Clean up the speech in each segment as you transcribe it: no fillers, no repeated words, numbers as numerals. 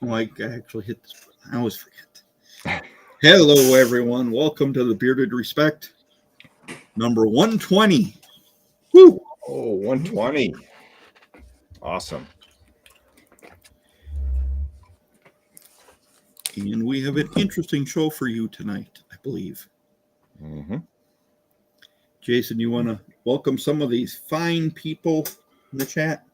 Oh, I actually hit this button. I always forget. Hello, everyone. Welcome to the Bearded Respect, number 120. Woo! Oh, 120. Awesome. And we have an interesting show for you tonight, I believe. Mm-hmm. Jason, you want to welcome some of these fine people in the chat?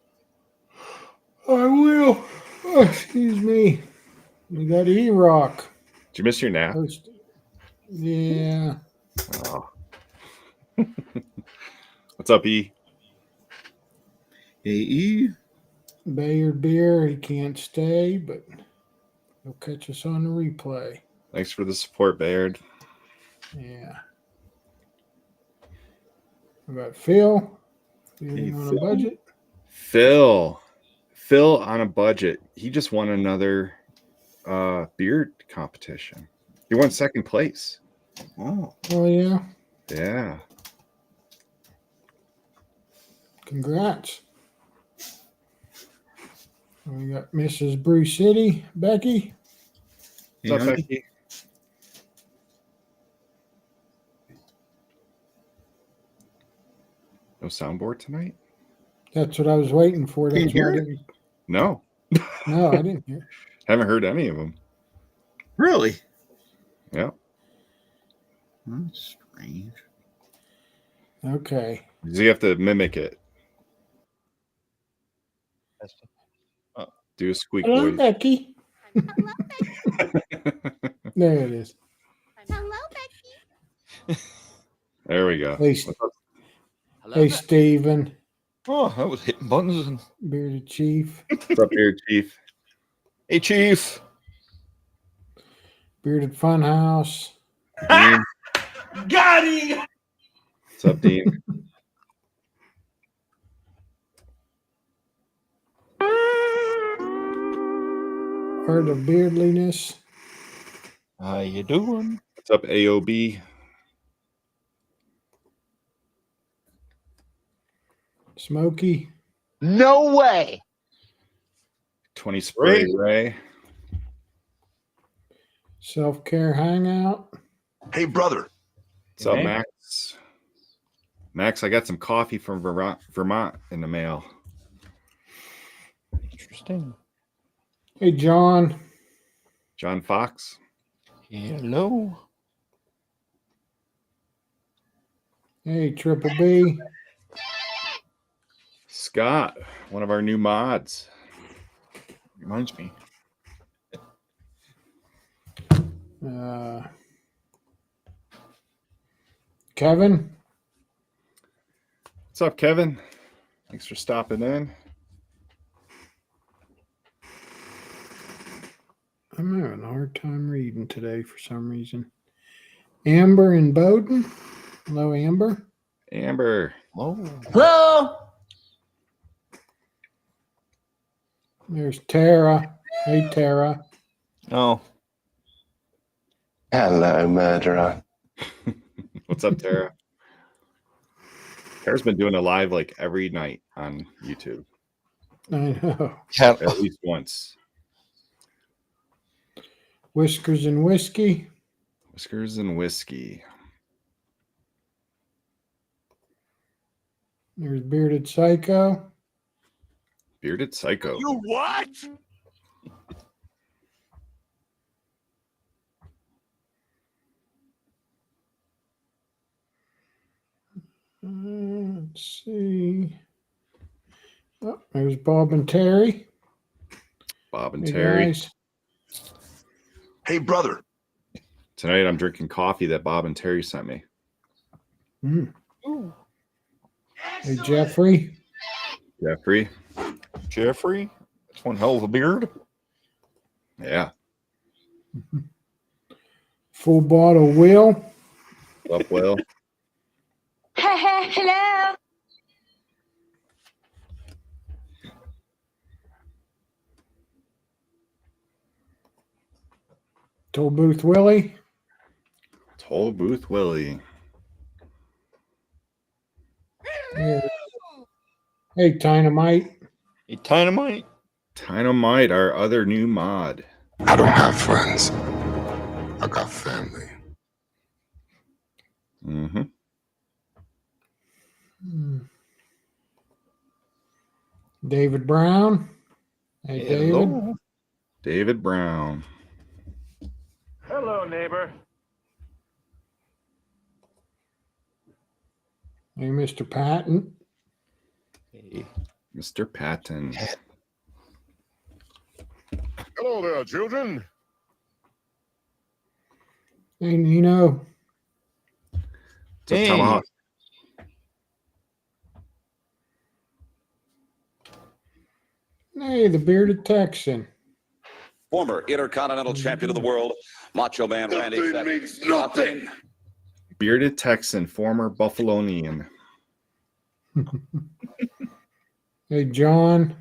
I will. Oh, excuse me. We got E-Rock. Did you miss your nap? Yeah. Oh. What's up, E? AE. Bayard Beer, he can't stay, but he'll catch us on the replay. Thanks for the support, Bayard. Yeah. We got Phil. Hey, On Phil. a budget. Phil on a budget. He just won another beard competition. He won second place. Oh, yeah. Yeah. Congrats. We got Mrs. Bruce City, Becky. hey, What's up, honey? Becky? No soundboard tonight? That's what I was waiting for. Can you That's why hear I it? didn't. No. No, I didn't hear. Haven't heard any of them. Really? Yeah. That's strange. Okay. So you have to mimic it. Do a squeak Hello, voice. Becky. Hello, Becky. There it is. Hello, Becky. There we go. Hey, Hello, hey Stephen. Oh, that was hitting buttons. And... Bearded Chief. What's up here, Chief? Hey, Chief. Bearded Funhouse. Dean. Got him. What's up, Dean? Art of Beardliness. How you doing? What's up, AOB? Smokey. No way. 20 Spray Ray. Self-Care Hangout. Hey, brother. What's up, Hey. Max? Max, I got some coffee from Vermont in the mail. Interesting. Hey, John. John Fox. Hello. Hey, Triple B. Scott, one of our new mods. Reminds me. Kevin. What's up, Kevin? Thanks for stopping in. I'm having a hard time reading today for some reason. Amber and Bowden. Hello, Amber. Amber. Oh. Hello. There's Tara. Hey, Tara. Oh. Hello, murderer. What's up, Tara? Tara's been doing a live like every night on YouTube, I know. Cat. at least once. Whiskers and Whiskey. Whiskers and Whiskey. There's Bearded Psycho. Bearded Psycho. You what? Let's see. Oh, there's Bob and Terry. Bob and Hey, Terry. guys. Hey, brother. Tonight I'm drinking coffee that Bob and Terry sent me. Mm. Hey, Jeffrey. Jeffrey. Jeffrey. That's one hell of a beard. Yeah. Full Bottle Will. What's up, Will? Hello. Toll Booth Willie. Toll Booth Willie. Hey, Dynamite. Hey, Dynamite. Dynamite, our other new mod. I don't have friends. I got family. Mm-hmm. David Brown. Hey, David. Hello. David Brown. Hello, neighbor. Hey, Mr. Patton. Hey. Mr. Patton. Hello there, children. Hey, Nino. What's up, Tomahawk? Hey, the bearded Texan. Former Intercontinental Champion of the World, Macho Man Randy Nothing Savage. means nothing. Bearded Texan, former Buffalonian. Hey, John.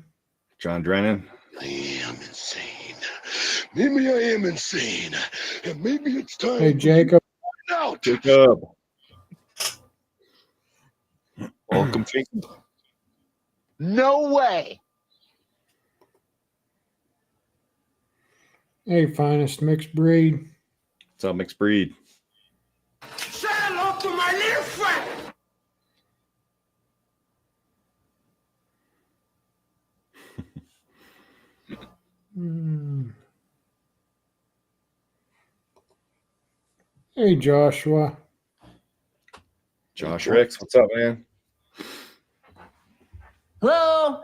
John Drennan. I am insane. Maybe I am insane. And maybe it's time Hey, Jacob. to find out. Jacob. Welcome, Jacob. No way. Hey, finest mixed breed. What's up, mixed breed? Say hello to my little friend. Hey, Joshua. Josh Ricks, what's up, man? Hello.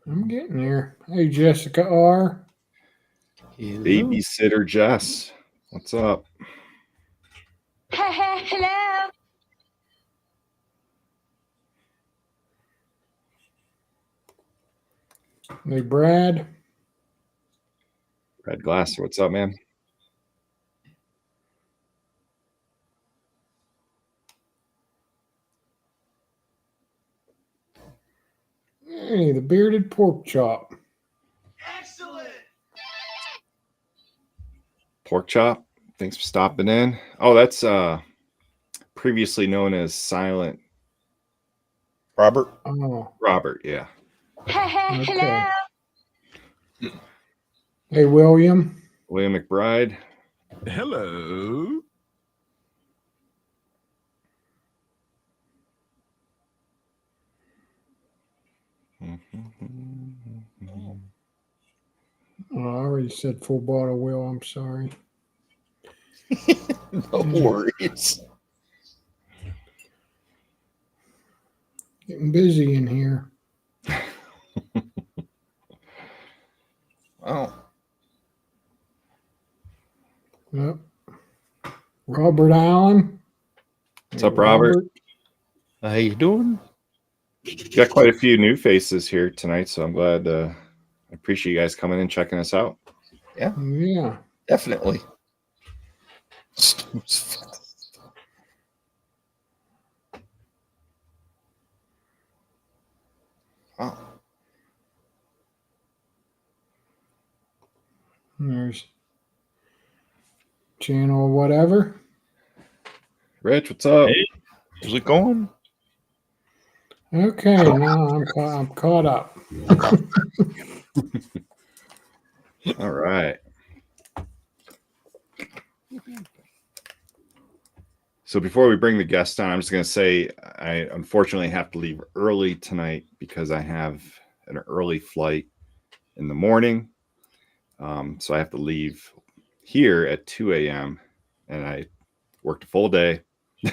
I'm getting there. Hey, Jessica R. Babysitter Jess, what's up? Hello. Hey, Brad. Red Glasser, what's up, man? Hey, the bearded pork chop. Excellent. Pork Chop, thanks for stopping in. Oh, that's previously known as Silent Robert. Oh, Robert, yeah. okay. Hey, William. William McBride. Hello. Oh, I already said full bottle, Will. I'm sorry. No worries. Getting busy in here. Oh, Yep. Robert Allen. What's up, Robert? how you doing? Got quite a few new faces here tonight, so I'm glad. I appreciate you guys coming and checking us out. Yeah. Definitely. Oh, There's channel whatever. Rich, what's up? hey, how's it going? Okay, now I'm caught up. All right. So before we bring the guest on, I'm just going to say I unfortunately have to leave early tonight because I have an early flight in the morning. So I have to leave here at 2 a.m. and I worked a full day. I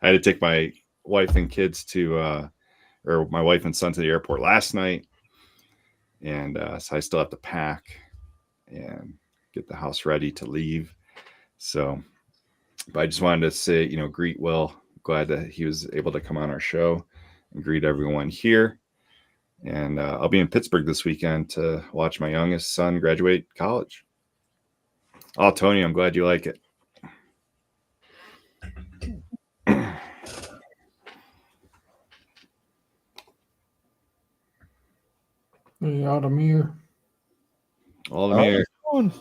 had to take my wife and kids to, or my wife and son to the airport last night. And so I still have to pack and get the house ready to leave. So, but I just wanted to say, greet Will. Glad that he was able to come on our show and greet everyone here. And I'll be in Pittsburgh this weekend to watch my youngest son graduate college. Oh, Tony, I'm glad you like it. Hey, Autumn here. All the How here. you doing?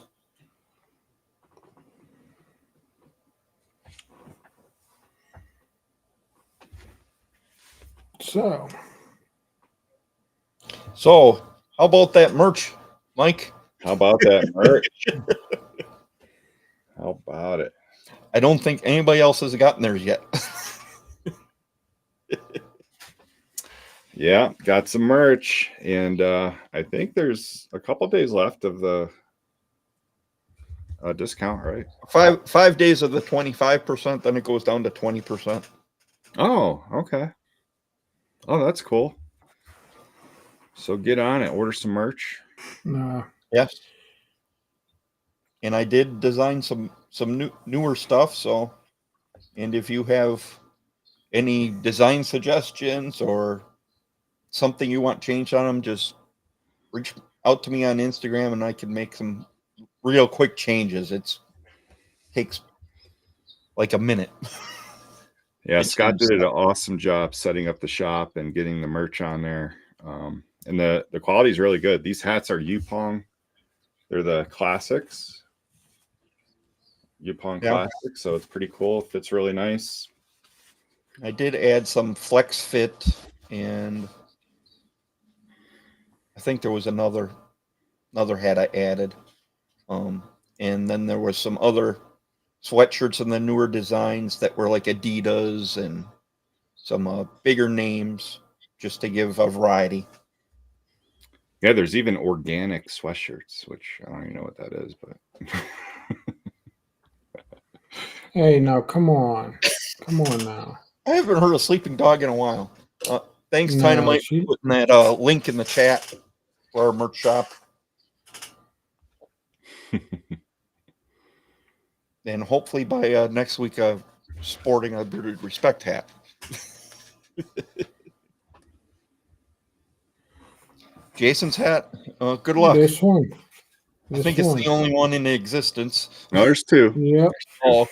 So, So, how about that merch, Mike? How about that merch? How about it? I don't think anybody else has gotten theirs yet. Yeah, got some merch, and I think there's a couple days left of the discount, right? 5 days of the 25%, then it goes down to 20%. Oh, okay. Oh, that's cool. So get on it. Order some merch. Yes. And I did design some newer stuff. So, and if you have any design suggestions or something you want changed on them, just reach out to me on Instagram, and I can make some real quick changes. It takes like a minute. Yeah, It Scott seems did an awesome job setting up the shop and getting the merch on there. And the quality is really good. These hats are Yupong. They're the classics. Yupong classics. So it's pretty cool. It fits really nice. I did add some flex fit, and I think there was another hat I added. And then there was some other sweatshirts in the newer designs that were like Adidas and some bigger names, just to give a variety. Yeah, there's even organic sweatshirts, which I don't even know what that is, but hey, now come on. Come on now. I haven't heard a sleeping dog in a while. Thanks, No, Dynamite, for putting that link in the chat for our merch shop. And hopefully by next week, sporting a Bearded Respect hat. Jason's hat, good luck. This one. I think it's the only one in existence. no, there's two. Yep. Oh,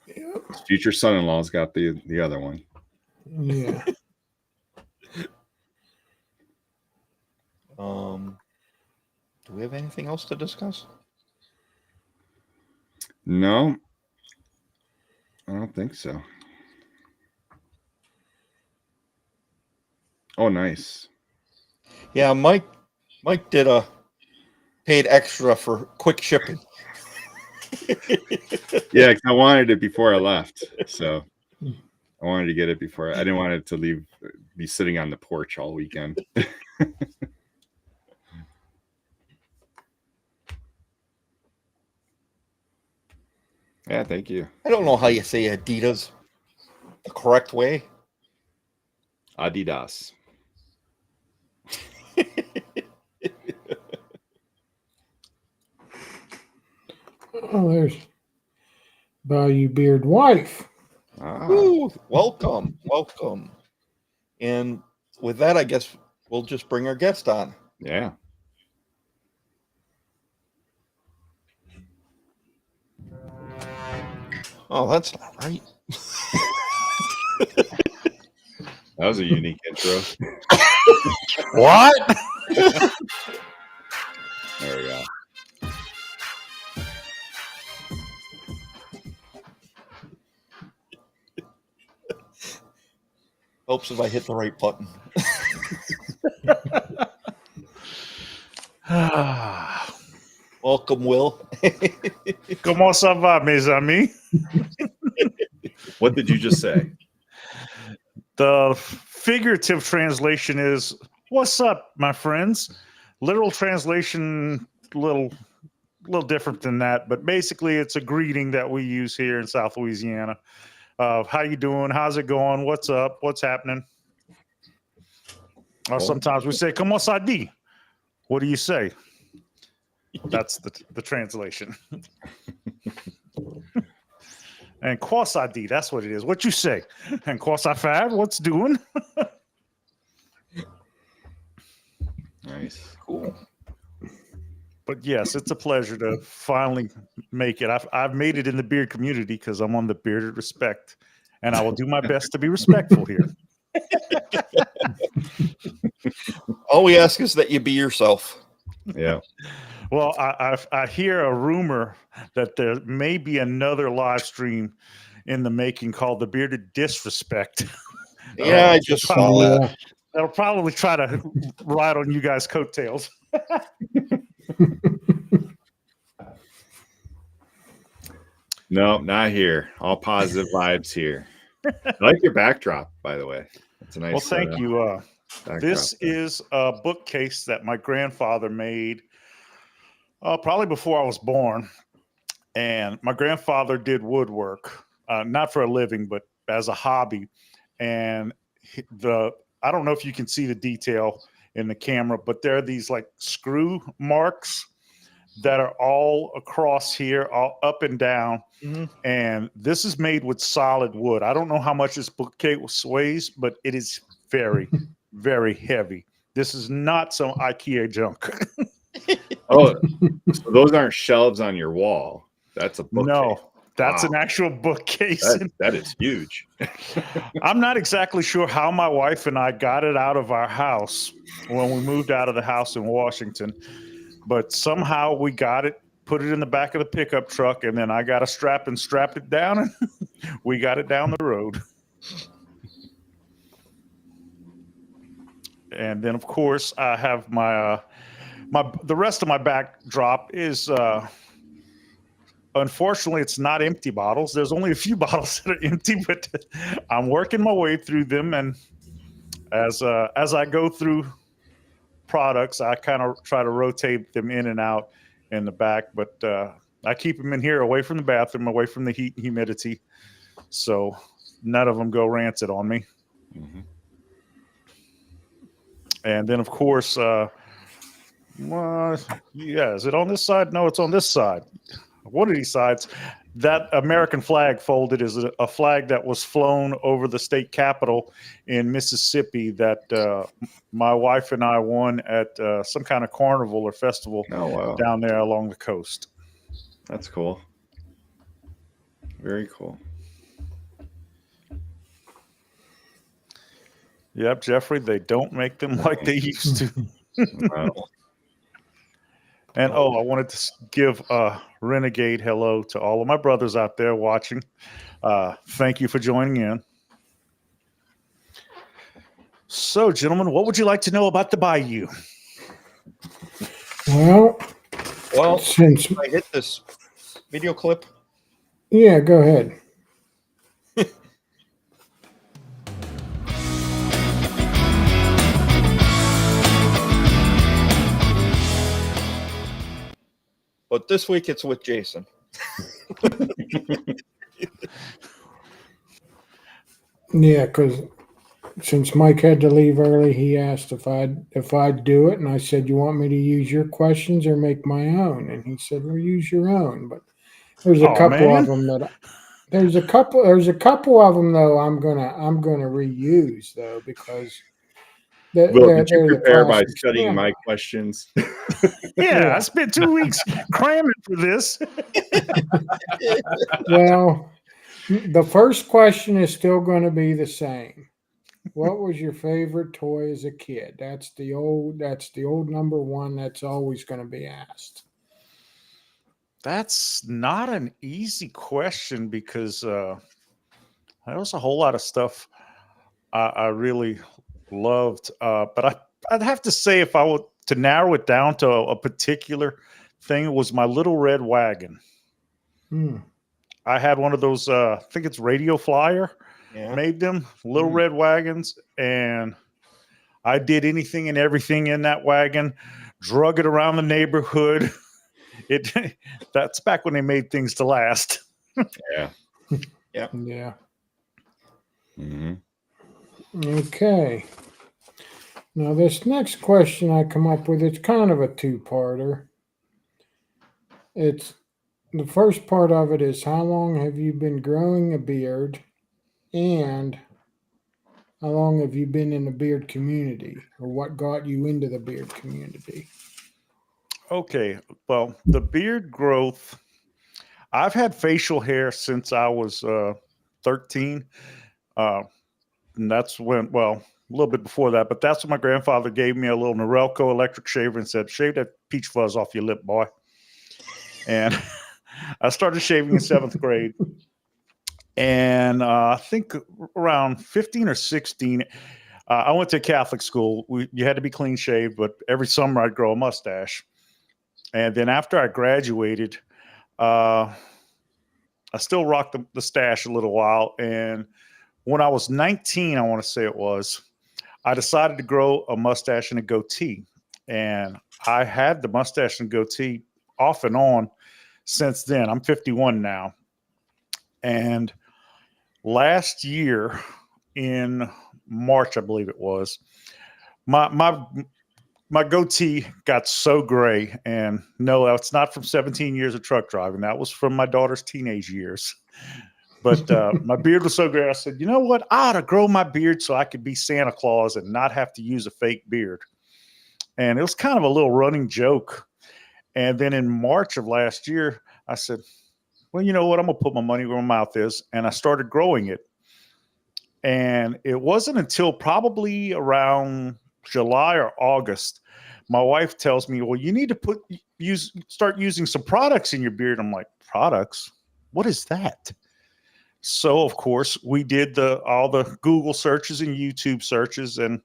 His future son-in-law's got the other one. Yeah. Do we have anything else to discuss? No, I don't think so. Oh, nice. Yeah, Mike did a paid extra for quick shipping. Yeah, 'cause I wanted it before I left, so I wanted to get it before. I didn't want it to be sitting on the porch all weekend. Yeah, thank you. I don't know how you say Adidas the correct way. Adidas. Oh, there's Bayou Beard Wife. Ooh, welcome. And with that, I guess we'll just bring our guest on. Yeah. Oh, that's not right. That was a unique intro. What? There we go. Helps if I hit the right button. Welcome, Will. Comment ça va, mes amis? What did you just say? The figurative translation is "What's up, my friends?" Literal translation, little different than that, but basically, it's a greeting that we use here in South Louisiana. How you doing? How's it going? What's up? What's happening? Or sometimes we say "Comment ça dit?" What do you say? That's the translation. And quoi ça dit? That's what it is. What you say? And quoi ça fait? What's doing? Nice. Cool. But yes, it's a pleasure to finally make it. I've made it in the beard community because I'm on the Bearded Respect, and I will do my best to be respectful here. All we ask is that you be yourself. Yeah. Well, I hear a rumor that there may be another live stream in the making called the Bearded Disrespect. Yeah, I just saw that. Yeah. That'll probably try to ride on you guys' coattails. No, not here. All positive vibes here. I like your backdrop, by the way. It's a nice. Well, thank you. Backdrop This there. is a bookcase that my grandfather made probably before I was born. And my grandfather did woodwork, not for a living, but as a hobby. And I don't know if you can see the detail in the camera, but there are these like screw marks that are all across here, all up and down. Mhm. And this is made with solid wood. I don't know how much this bookcase weighs, but it is very, very heavy. This is not some IKEA junk. Oh, so those aren't shelves on your wall. That's a bookcase. No, that's Wow. an actual bookcase. That is huge. I'm not exactly sure how my wife and I got it out of our house when we moved out of the house in Washington, but somehow we got it, put it in the back of the pickup truck, and then I got a strap and strapped it down, and we got it down the road. And then, of course, I have my the rest of my backdrop is unfortunately it's not empty bottles. There's only a few bottles that are empty, but I'm working my way through them. And as I go through products, I kind of try to rotate them in and out in the back. But I keep them in here, away from the bathroom, away from the heat and humidity, so none of them go rancid on me. Mm-hmm. And then, of course, yeah, is it on this side? No, it's on this side. One of these sides. That American flag folded is a flag that was flown over the state capitol in Mississippi that my wife and I won at some kind of carnival or festival down there along the coast. That's cool. Very cool. Yep, Jeffrey, they don't make them like they used to. Wow. And I wanted to give a renegade hello to all of my brothers out there watching. Thank you for joining in. So, gentlemen, what would you like to know about the Bayou? Well, since I hit this video clip. Yeah, go ahead. But this week it's with Jason. Yeah, because since Mike had to leave early, he asked if I'd do it, and I said, "You want me to use your questions or make my own?" And he said, "Well, use your own." But there's a couple of them that there's a couple of them though I'm gonna reuse though because Did you prepare by studying my questions? Yeah, I spent 2 weeks cramming for this. Well, the first question is still going to be the same. What was your favorite toy as a kid? That's the old number one. That's always going to be asked. That's not an easy question because there was a whole lot of stuff I really loved. But I'd have to say, if I were to narrow it down to a particular thing, it was my little red wagon. I had one of those, I think it's Radio Flyer, made them, little red wagons. And I did anything and everything in that wagon, drug it around the neighborhood. That's back when they made things to last. Yeah. Yeah. Yeah. Mm-hmm. Okay. Now this next question I come up with, it's kind of a two-parter. It's the first part of it is, how long have you been growing a beard, and how long have you been in the beard community, or what got you into the beard community? Okay, well, the beard growth, I've had facial hair since I was 13. And that's when, well, little bit before that, but that's when my grandfather gave me a little Norelco electric shaver and said, shave that peach fuzz off your lip, boy. And I started shaving in 7th grade. And I think around 15 or 16, I went to a Catholic school. You had to be clean shaved, but every summer I'd grow a mustache. And then after I graduated, I still rocked the stash a little while. And when I was 19, I want to say it was, I decided to grow a mustache and a goatee. And I had the mustache and goatee off and on since then. I'm 51 now. And last year in March, I believe it was, my goatee got so gray. And no, it's not from 17 years of truck driving. That was from my daughter's teenage years. But my beard was so gray. I said, you know what? I ought to grow my beard so I could be Santa Claus and not have to use a fake beard. And it was kind of a little running joke. And then in March of last year, I said, well, you know what? I'm going to put my money where my mouth is. And I started growing it. And it wasn't until probably around July or August, my wife tells me, well, you need to start using some products in your beard. I'm like, products? What is that? So, of course, we did all the Google searches and YouTube searches, and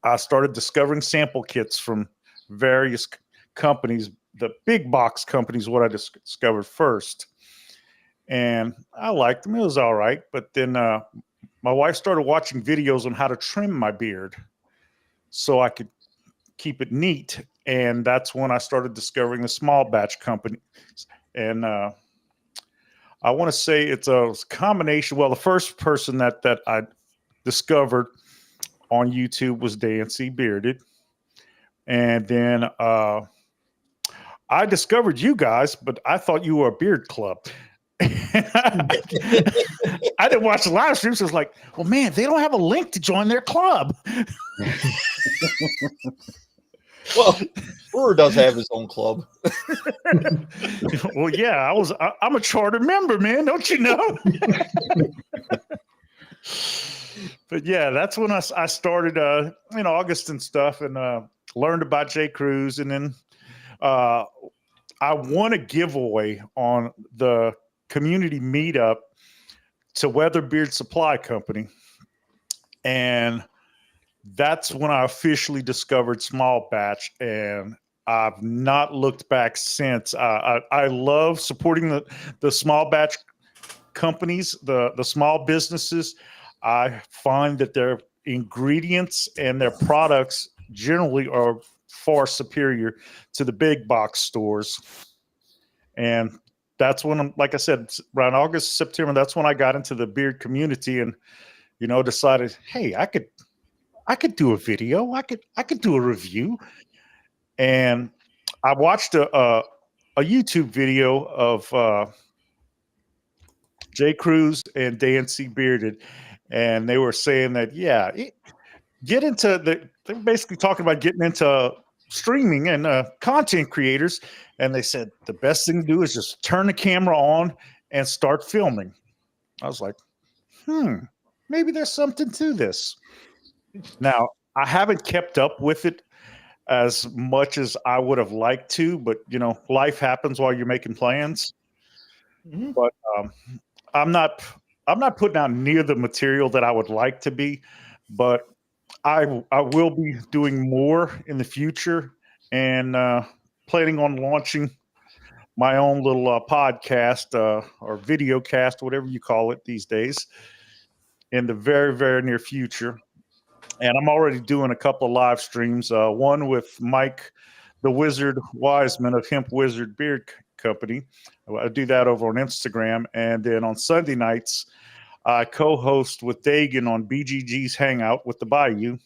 I started discovering sample kits from various companies. The big box companies, what I discovered first. And I liked them. It was all right. But then my wife started watching videos on how to trim my beard so I could keep it neat. And that's when I started discovering the small batch companies. And I want to say it's a combination. Well, the first person that I discovered on YouTube was Dancy Bearded. And then I discovered you guys, but I thought you were a beard club. I didn't watch the live streams. I was like, well, man, they don't have a link to join their club. Well, Brewer does have his own club. Well, yeah, I'm a charter member, man. Don't you know? But yeah, that's when I started in August and stuff, and learned about J. Cruz. And then I won a giveaway on the community meetup to Weather Beard Supply Company. And that's when I officially discovered small batch, and I've not looked back since. I love supporting the small batch companies, the small businesses. I find that their ingredients and their products generally are far superior to the big box stores. And that's when, like I said, around August, September, that's when I got into the beard community and, decided, hey, I could do a video. I could do a review. And I watched a YouTube video of J. Cruz and Dancy Bearded, and they were saying that, they're basically talking about getting into streaming and content creators. And they said the best thing to do is just turn the camera on and start filming. I was like, maybe there's something to this. Now, I haven't kept up with it as much as I would have liked to, but life happens while you're making plans. Mm-hmm. But I'm not putting out near the material that I would like to be, but I will be doing more in the future, and planning on launching my own little podcast or video cast, whatever you call it these days, in the very, very near future. And I'm already doing a couple of live streams, one with Mike, the Wizard Wiseman of Hemp Wizard Beard Company. I do that over on Instagram. And then on Sunday nights, I co-host with Dagan on BGG's Hangout with the Bayou.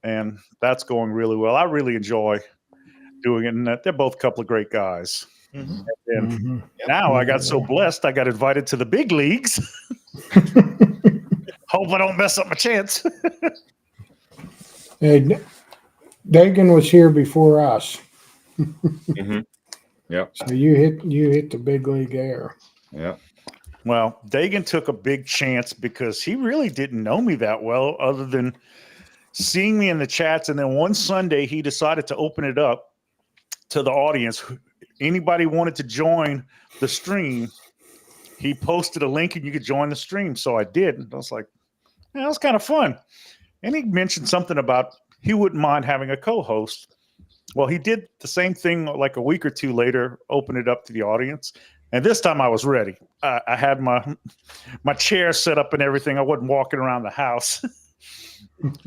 And that's going really well. I really enjoy doing it. And they're both a couple of great guys. Mm-hmm. And now I got so blessed, I got invited to the big leagues. Hope I don't mess up my chance. Dagan was here before us. Mm-hmm. Yep. So you hit the big league air. Yeah. Well, Dagan took a big chance because he really didn't know me that well, other than seeing me in the chats. And then one Sunday, he decided to open it up to the audience. Anybody wanted to join the stream, he posted a link and you could join the stream. So I did. And I was like, yeah, that was kind of fun. And he mentioned something about he wouldn't mind having a co-host. Well, he did the same thing like a week or two later, open it up to the audience. And this time I was ready. I had my chair set up and everything. I wasn't walking around the house.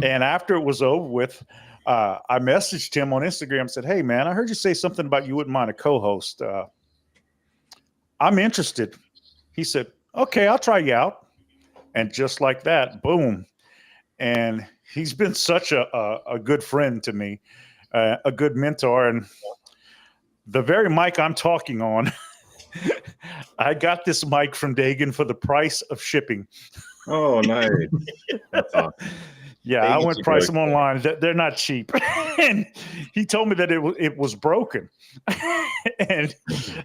And after it was over with, I messaged him on Instagram and said, hey, man, I heard you say something about you wouldn't mind a co-host. I'm interested. He said, okay, I'll try you out. And just like that, boom. And he's been such a good friend to me, a good mentor. And the very mic I'm talking on, I got this mic from Dagan for the price of shipping. Oh, nice. That's awesome. Yeah, I went price them online. They're not cheap. And he told me that it was broken. And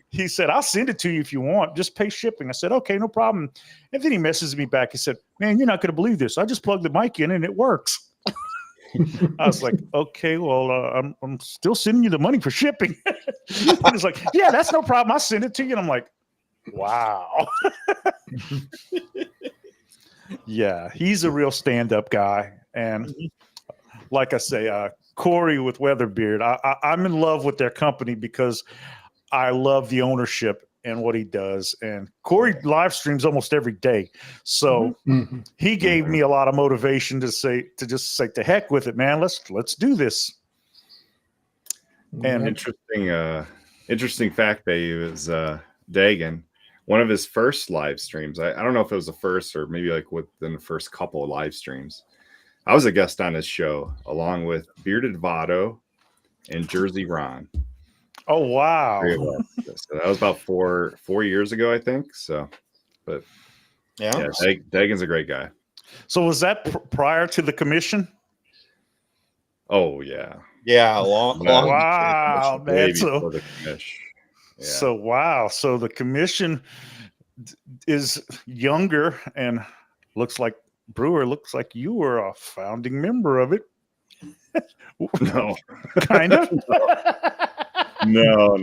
he said, I'll send it to you if you want. Just pay shipping. I said, okay, no problem. And then he messages me back. He said, man, you're not going to believe this. I just plugged the mic in and it works. I was like, okay, well, I'm still sending you the money for shipping. And he's like, yeah, that's no problem. I'll send it to you. And I'm like, wow. Yeah, he's a real stand-up guy. And like I say, Corey with Weatherbeard, I'm in love with their company because I love the ownership and what he does. And Corey live streams almost every day. So he gave me a lot of motivation to just say, to heck with it, man. Let's do this. And interesting fact, Bayou, is Dagan, one of his first live streams. I don't know if it was the first or maybe like within the first couple of live streams. I was a guest on his show along with Bearded Votto and Jersey Ron. Oh, wow. So that was about four years ago, I think. So, but yeah, Dagan's a great guy. So was that prior to the commission? Oh, yeah. Yeah, long wow, man. So wow. So the commission is younger, and looks like Brewer, looks like you were a founding member of it. No. Kind of. No.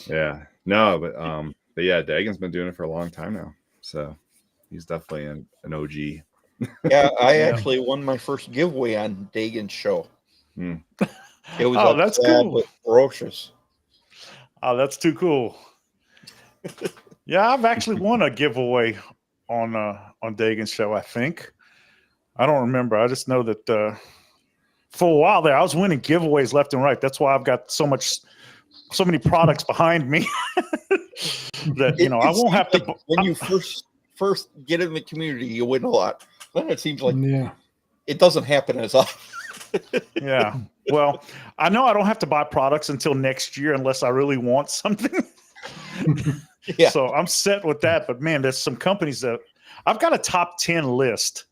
Yeah. No, but yeah, Dagan's been doing it for a long time now. So he's definitely an OG. Yeah, I actually won my first giveaway on Dagan's show. It was that's cool. But ferocious. Oh, that's too cool. Yeah, I've actually won a giveaway on Dagan's show, I think. I don't remember. I just know that for a while there, I was winning giveaways left and right. That's why I've got so many products behind me that I won't have to. When you first get in the community, you win a lot. Then it seems like it doesn't happen as often. Yeah. Well, I know I don't have to buy products until next year unless I really want something. Yeah. So I'm set with that. But man, there's some companies that I've got a top 10 list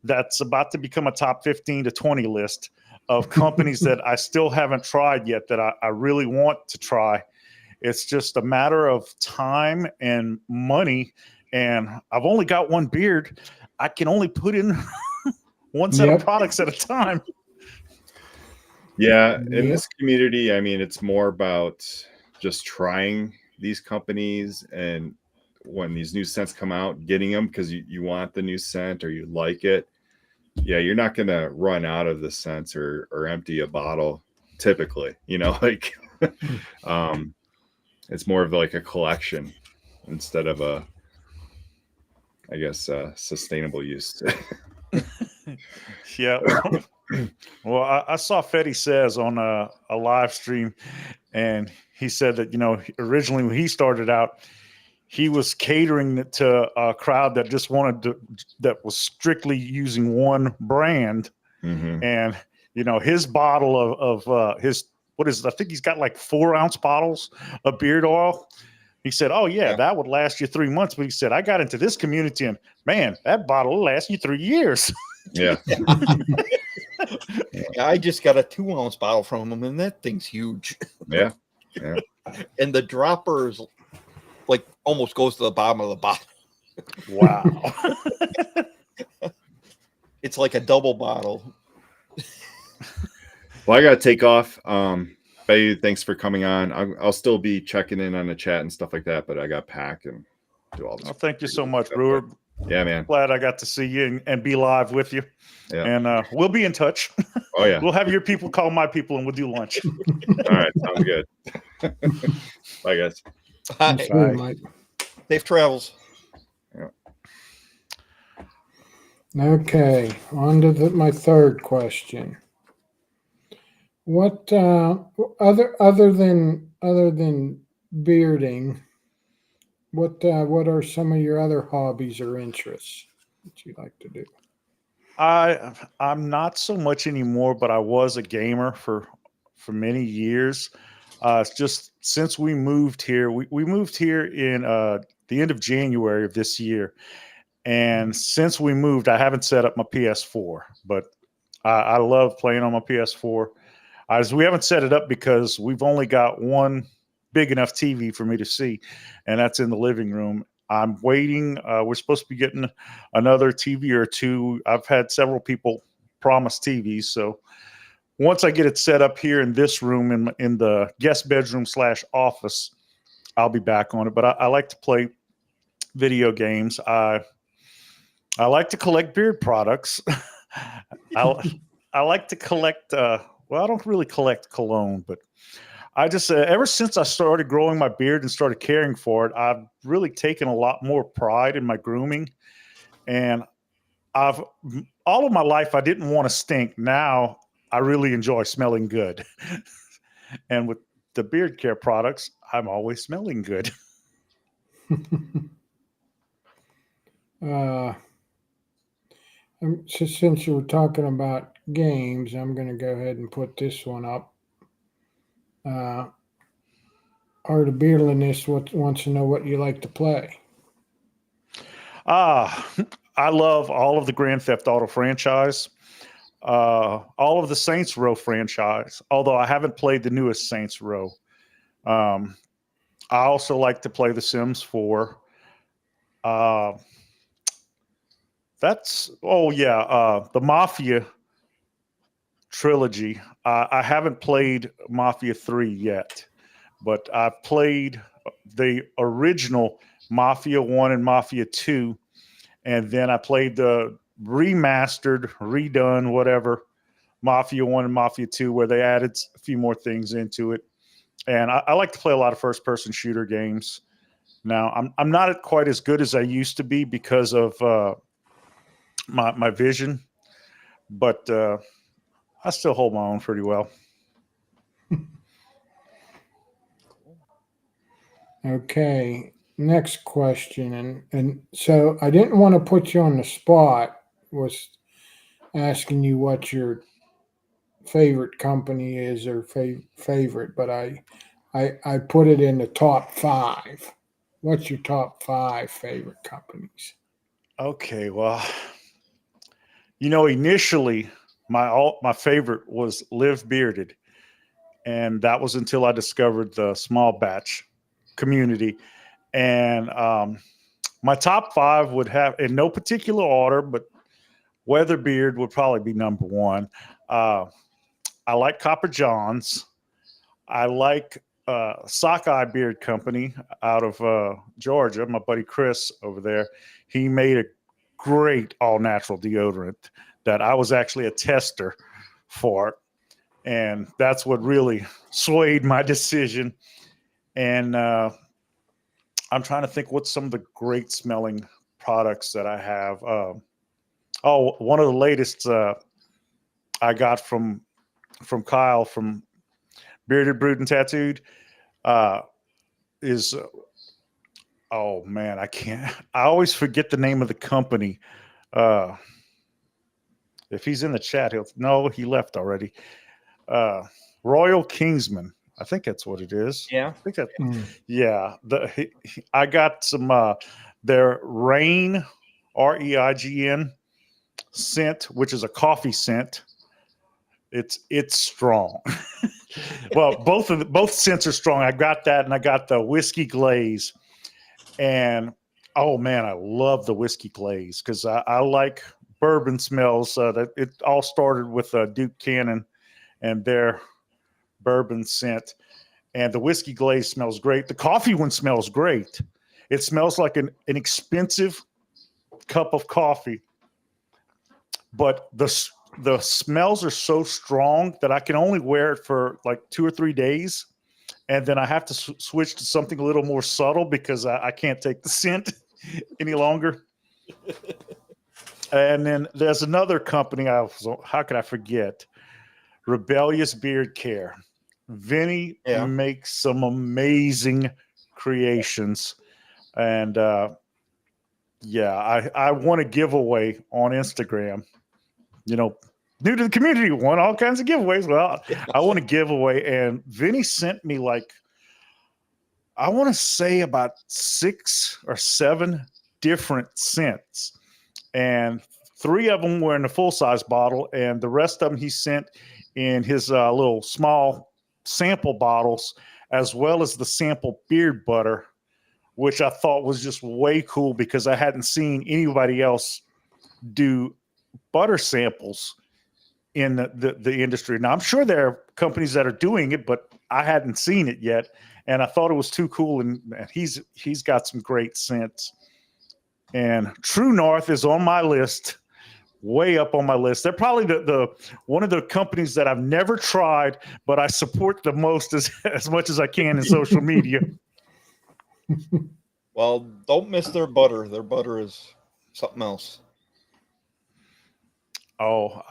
that's about to become a top 15 to 20 list of companies that I still haven't tried yet that I really want to try. It's just a matter of time and money. And I've only got one beard. I can only put in one set of products at a time. Yeah. In this community, I mean, it's more about just trying these companies, and when these new scents come out, getting them because you want the new scent or you like it. Yeah, you're not going to run out of the scents or empty a bottle typically, like it's more of like a collection instead of sustainable use. Yeah. Well, I saw Fetty Says on a live stream, and he said that, originally when he started out, he was catering to a crowd that just that was strictly using one brand. And, his bottle of his, I think he's got like 4-ounce bottles of beard oil. He said, oh, yeah, that would last you 3 months. But he said, I got into this community and, man, that bottle will last you 3 years. Yeah. I just got a 2-ounce bottle from him, and that thing's huge. Yeah. And the dropper is almost goes to the bottom of the bottle. Wow. It's like a double bottle. Well, I got to take off. Bayou, thanks for coming on. I'll still be checking in on the chat and stuff like that, but I got to pack and do all this. Well, thank you so much, Brewer. Yeah, man. Glad I got to see you and be live with you. Yeah. And we'll be in touch. Oh, yeah. We'll have your people call my people and we'll do lunch. All right. Sounds good. Bye, guys. Thanks, Bye. Mike. Safe travels. Yeah. Okay, on to my third question. What other than bearding, what are some of your other hobbies or interests that you like to do? I'm not so much anymore, but I was a gamer for many years. It's just since we moved here, we moved here in the end of January of this year. And since we moved, I haven't set up my PS4, but I love playing on my PS4. We haven't set it up because we've only got one big enough TV for me to see, and that's in the living room. I'm waiting. We're supposed to be getting another TV or two. I've had several people promise TVs, so once I get it set up here in this room in the guest bedroom / office, I'll be back on it. But I like to play video games. I like to collect beard products. I like to collect. Well, I don't really collect cologne, but I just ever since I started growing my beard and started caring for it, I've really taken a lot more pride in my grooming. And all of my life I didn't want to stink. Now I really enjoy smelling good. And with the beard care products, I'm always smelling good. Since you were talking about games, I'm going to go ahead and put this one up. Art of Beardliness wants to know what you like to play. I love all of the Grand Theft Auto franchise, all of the Saints Row franchise, although I haven't played the newest Saints Row. I also like to play The Sims 4. The Mafia trilogy. I haven't played Mafia 3 yet, but I've played the original Mafia 1 and Mafia 2, and then I played the remastered, redone, whatever, Mafia 1 and Mafia 2, where they added a few more things into it. And I like to play a lot of first-person shooter games. Now, I'm not quite as good as I used to be because of my vision, but I still hold my own pretty well. Okay, next question, and so I didn't want to put you on the spot. Was asking you what your favorite company is or favorite, but I put it in the top 5. What's your top 5 favorite companies? Okay, well, initially my favorite was Live Bearded, and that was until I discovered the small batch community. And my top 5 would have, in no particular order, but Weatherbeard would probably be number 1. I like Copper Johns. I like Sockeye Beard Company out of Georgia. My buddy Chris over there, he made a great all-natural deodorant that I was actually a tester for, and that's what really swayed my decision. And I'm trying to think what's some of the great smelling products that I have. One of the latest I got from Kyle from Bearded, Brewed, and Tattooed is oh man, I always forget the name of the company. If he's in the chat, he left already. Royal Kingsman, I think that's what it is. Yeah, I think that. Yeah, I got some their Reign, REIGN scent, which is a coffee scent. It's strong. Well, both scents are strong. I got that, and I got the whiskey glaze, And oh man, I love the whiskey glaze because I like bourbon smells. That it all started with Duke Cannon and their bourbon scent, and the whiskey glaze smells great. The coffee one smells great. It smells like an expensive cup of coffee, but the smells are so strong that I can only wear it for like 2 or 3 days. And then I have to switch to something a little more subtle because I can't take the scent any longer. And then there's another company. How could I forget? Rebellious Beard Care. Vinny makes some amazing creations. And I want a giveaway on Instagram. You know, new to the community, want all kinds of giveaways. Well, I want a giveaway. And Vinny sent me I want to say about 6 or 7 different scents. And 3 of them were in a full-size bottle. And the rest of them he sent in his little small sample bottles, as well as the sample beard butter, which I thought was just way cool because I hadn't seen anybody else do butter samples in the industry. Now, I'm sure there are companies that are doing it, but I hadn't seen it yet. And I thought it was too cool. And he's got some great scents. And True North is on my list, way up on my list. They're probably the one of the companies that I've never tried, but I support the most as much as I can in social media. Well, don't miss their butter. Their butter is something else. Oh,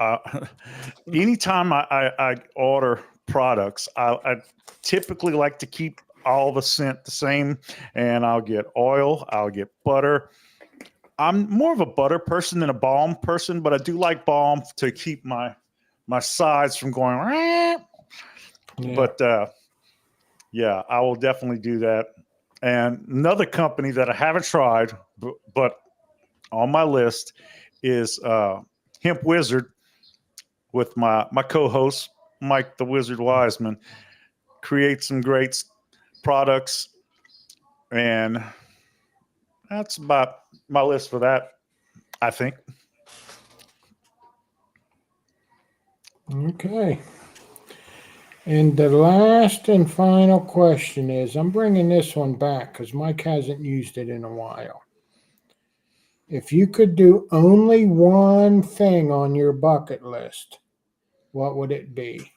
anytime I order products, I typically like to keep all the scent the same, and I'll get oil, I'll get butter. I'm more of a butter person than a balm person, but I do like balm to keep my sides from going. Yeah. But I will definitely do that. And another company that I haven't tried, but on my list is Hemp Wizard with my co-host Mike the Wizard Wiseman. Create some great products, and that's about my list for that, I think. Okay. And the last and final question is, I'm bringing this one back because Mike hasn't used it in a while. If you could do only one thing on your bucket list, what would it be?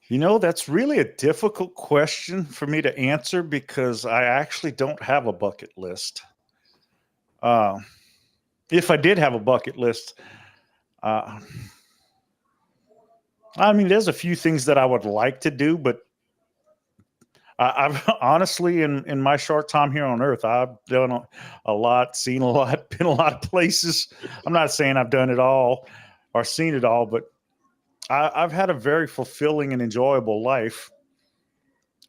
You know, that's really a difficult question for me to answer because I actually don't have a bucket list. If I did have a bucket list, I mean, there's a few things that I would like to do, but I've honestly, in my short time here on Earth, I've done a lot, seen a lot, been a lot of places. I'm not saying I've done it all or seen it all, but I've had a very fulfilling and enjoyable life.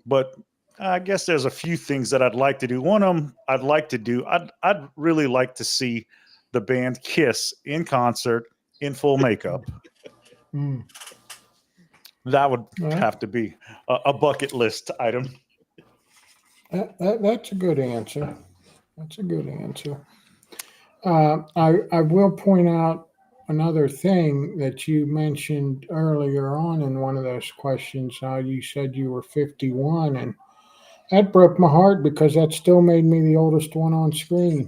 But I guess there's a few things that I'd like to do. One of them I'd like to do, I'd really like to see the band Kiss in concert in full makeup. That would have to be a bucket list item. That's a good answer. That's a good answer. I will point out another thing that you mentioned earlier on in one of those questions, how you said you were 51, and that broke my heart because that still made me the oldest one on screen.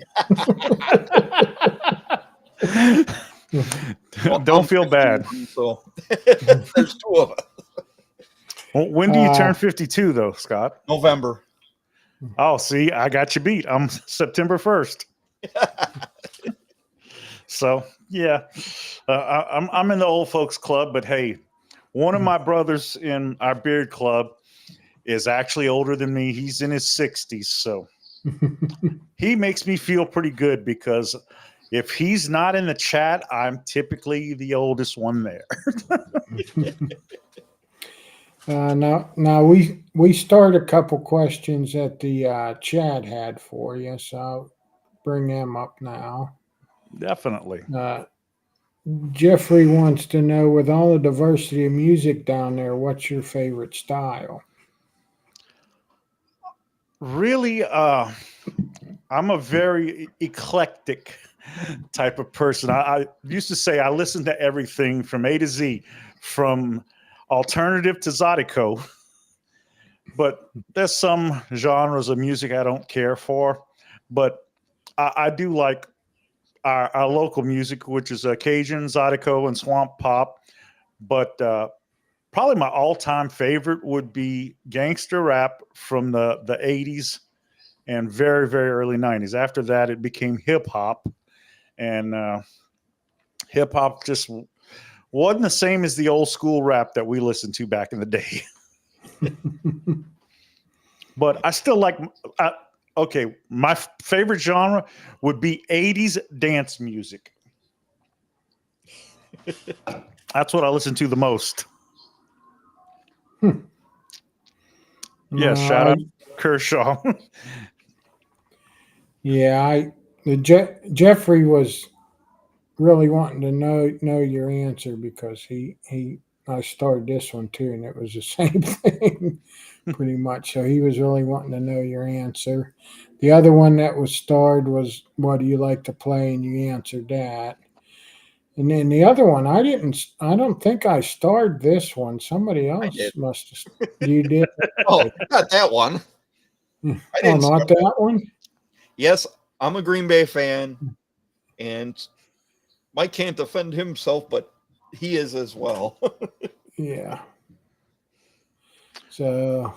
Don't feel bad. So there's 2 of us. Well, when do you turn 52, though, Scott? November. Oh, see, I got you beat. I'm September 1st. So, yeah, I'm in the old folks club, but hey, one of my brothers in our beard club is actually older than me. He's in his 60s, so he makes me feel pretty good because if he's not in the chat, I'm typically the oldest one there. Now we start a couple questions that the chat had for you, so I'll bring them up now. Definitely. Jeffrey wants to know, with all the diversity of music down there, what's your favorite style? Really, I'm a very eclectic type of person. I used to say I listen to everything from A to Z, from alternative to Zydeco. But there's some genres of music I don't care for. But I do like our local music, which is Cajun, Zydeco, and Swamp Pop. But probably my all-time favorite would be gangster rap from the 80s and very, very early 90s. After that, it became hip-hop. And hip-hop just wasn't the same as the old school rap that we listened to back in the day. But I still like, okay, my favorite genre would be 80s dance music. That's what I listen to the most. Yeah, shout out Kershaw. Yeah, Jeffrey was really wanting to know your answer because I started this one too, and it was the same thing pretty much. So he was really wanting to know your answer. The other one that was starred was what do you like to play, and you answered that. And then the other one, I don't think I starred this one. Somebody else must have. You did. Oh, not that one. Oh, not that one? Yes, I'm a Green Bay fan, and Mike can't defend himself, but he is as well. Yeah. So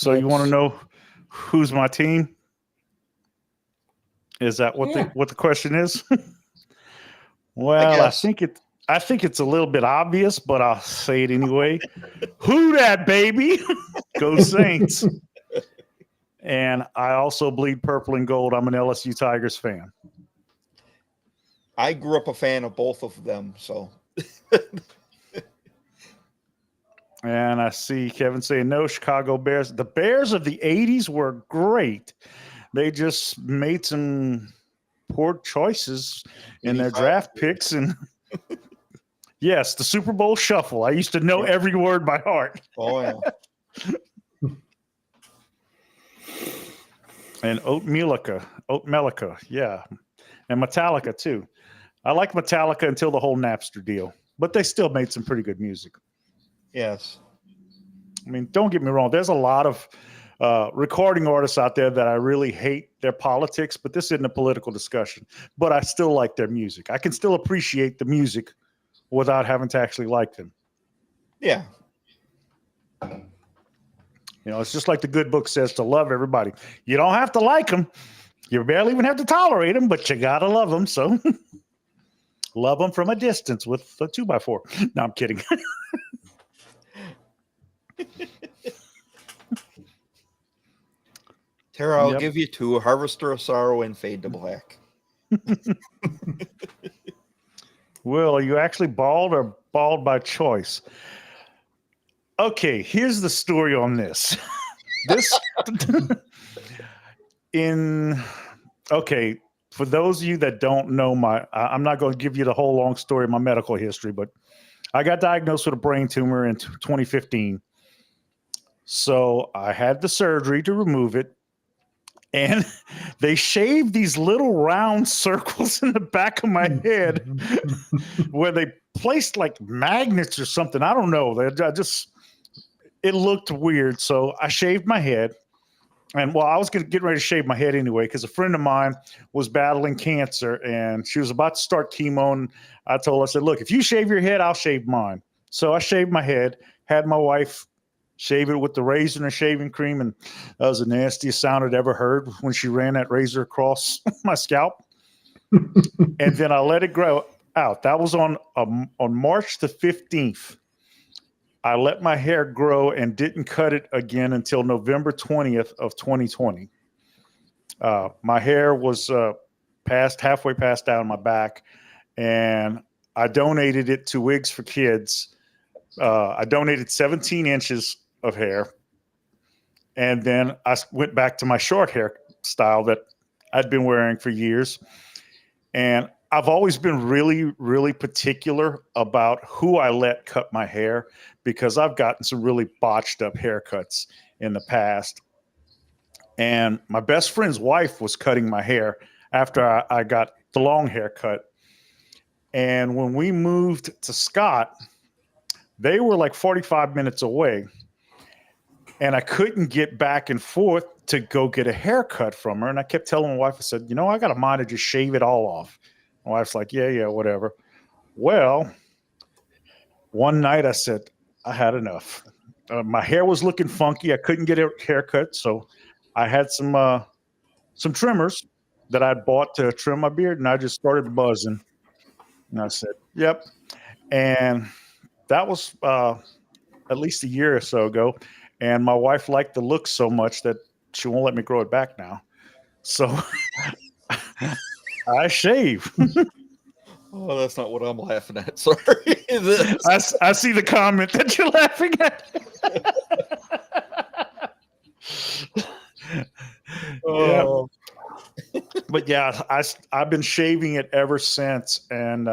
you want to know who's my team? Is that what the question is? Well, I think it's a little bit obvious, but I'll say it anyway. Who dat, baby? Go Saints. And I also bleed purple and gold. I'm an LSU Tigers fan. I grew up a fan of both of them, so. And I see Kevin saying no, Chicago Bears. The Bears of the 80s were great. They just made some poor choices in their draft picks. And yes, the Super Bowl shuffle. I used to know every word by heart. Oh, yeah. And Oat Melica, yeah. And Metallica, too. I like Metallica until the whole Napster deal. But they still made some pretty good music. Yes. I mean, don't get me wrong. There's a lot of recording artists out there that I really hate their politics, but this isn't a political discussion. But I still like their music. I can still appreciate the music without having to actually like them. Yeah. You know, it's just like the good book says to love everybody. You don't have to like them. You barely even have to tolerate them, but you got to love them. So love them from a distance with a 2x4. No, I'm kidding. Tara, I'll give you two: Harvester of Sorrow and Fade to Black. Will, are you actually bald or bald by choice? Okay, here's the story on this. For those of you that don't know I'm not going to give you the whole long story of my medical history, but I got diagnosed with a brain tumor in 2015. So I had the surgery to remove it. And they shaved these little round circles in the back of my head where they placed like magnets or something. I don't know. It looked weird. So I shaved my head. And I was getting ready to shave my head anyway, because a friend of mine was battling cancer and she was about to start chemo. And I told her, I said, look, if you shave your head, I'll shave mine. So I shaved my head, had my wife shave it with the razor and shaving cream, and that was the nastiest sound I'd ever heard when she ran that razor across my scalp. And then I let it grow out. That was on March the 15th. I let my hair grow and didn't cut it again until November 20th of 2020. My hair was halfway past down my back, and I donated it to Wigs for Kids. I donated 17 inches of hair, and then I went back to my short hair style that I'd been wearing for years. And I've always been really, really particular about who I let cut my hair, because I've gotten some really botched up haircuts in the past. And my best friend's wife was cutting my hair after I got the long haircut. And when we moved to Scott, they were like 45 minutes away. And I couldn't get back and forth to go get a haircut from her. And I kept telling my wife, I said, I got a mind to just shave it all off. My wife's like, yeah, whatever. Well, one night I said, I had enough. My hair was looking funky. I couldn't get a haircut. So I had some trimmers that I bought to trim my beard, and I just started buzzing. And I said, yep. And that was at least a year or so ago. And my wife liked the look so much that she won't let me grow it back now. So I shave. Oh, that's not what I'm laughing at. Sorry. I see the comment that you're laughing at. Oh. Yeah. But yeah, I've been shaving it ever since. And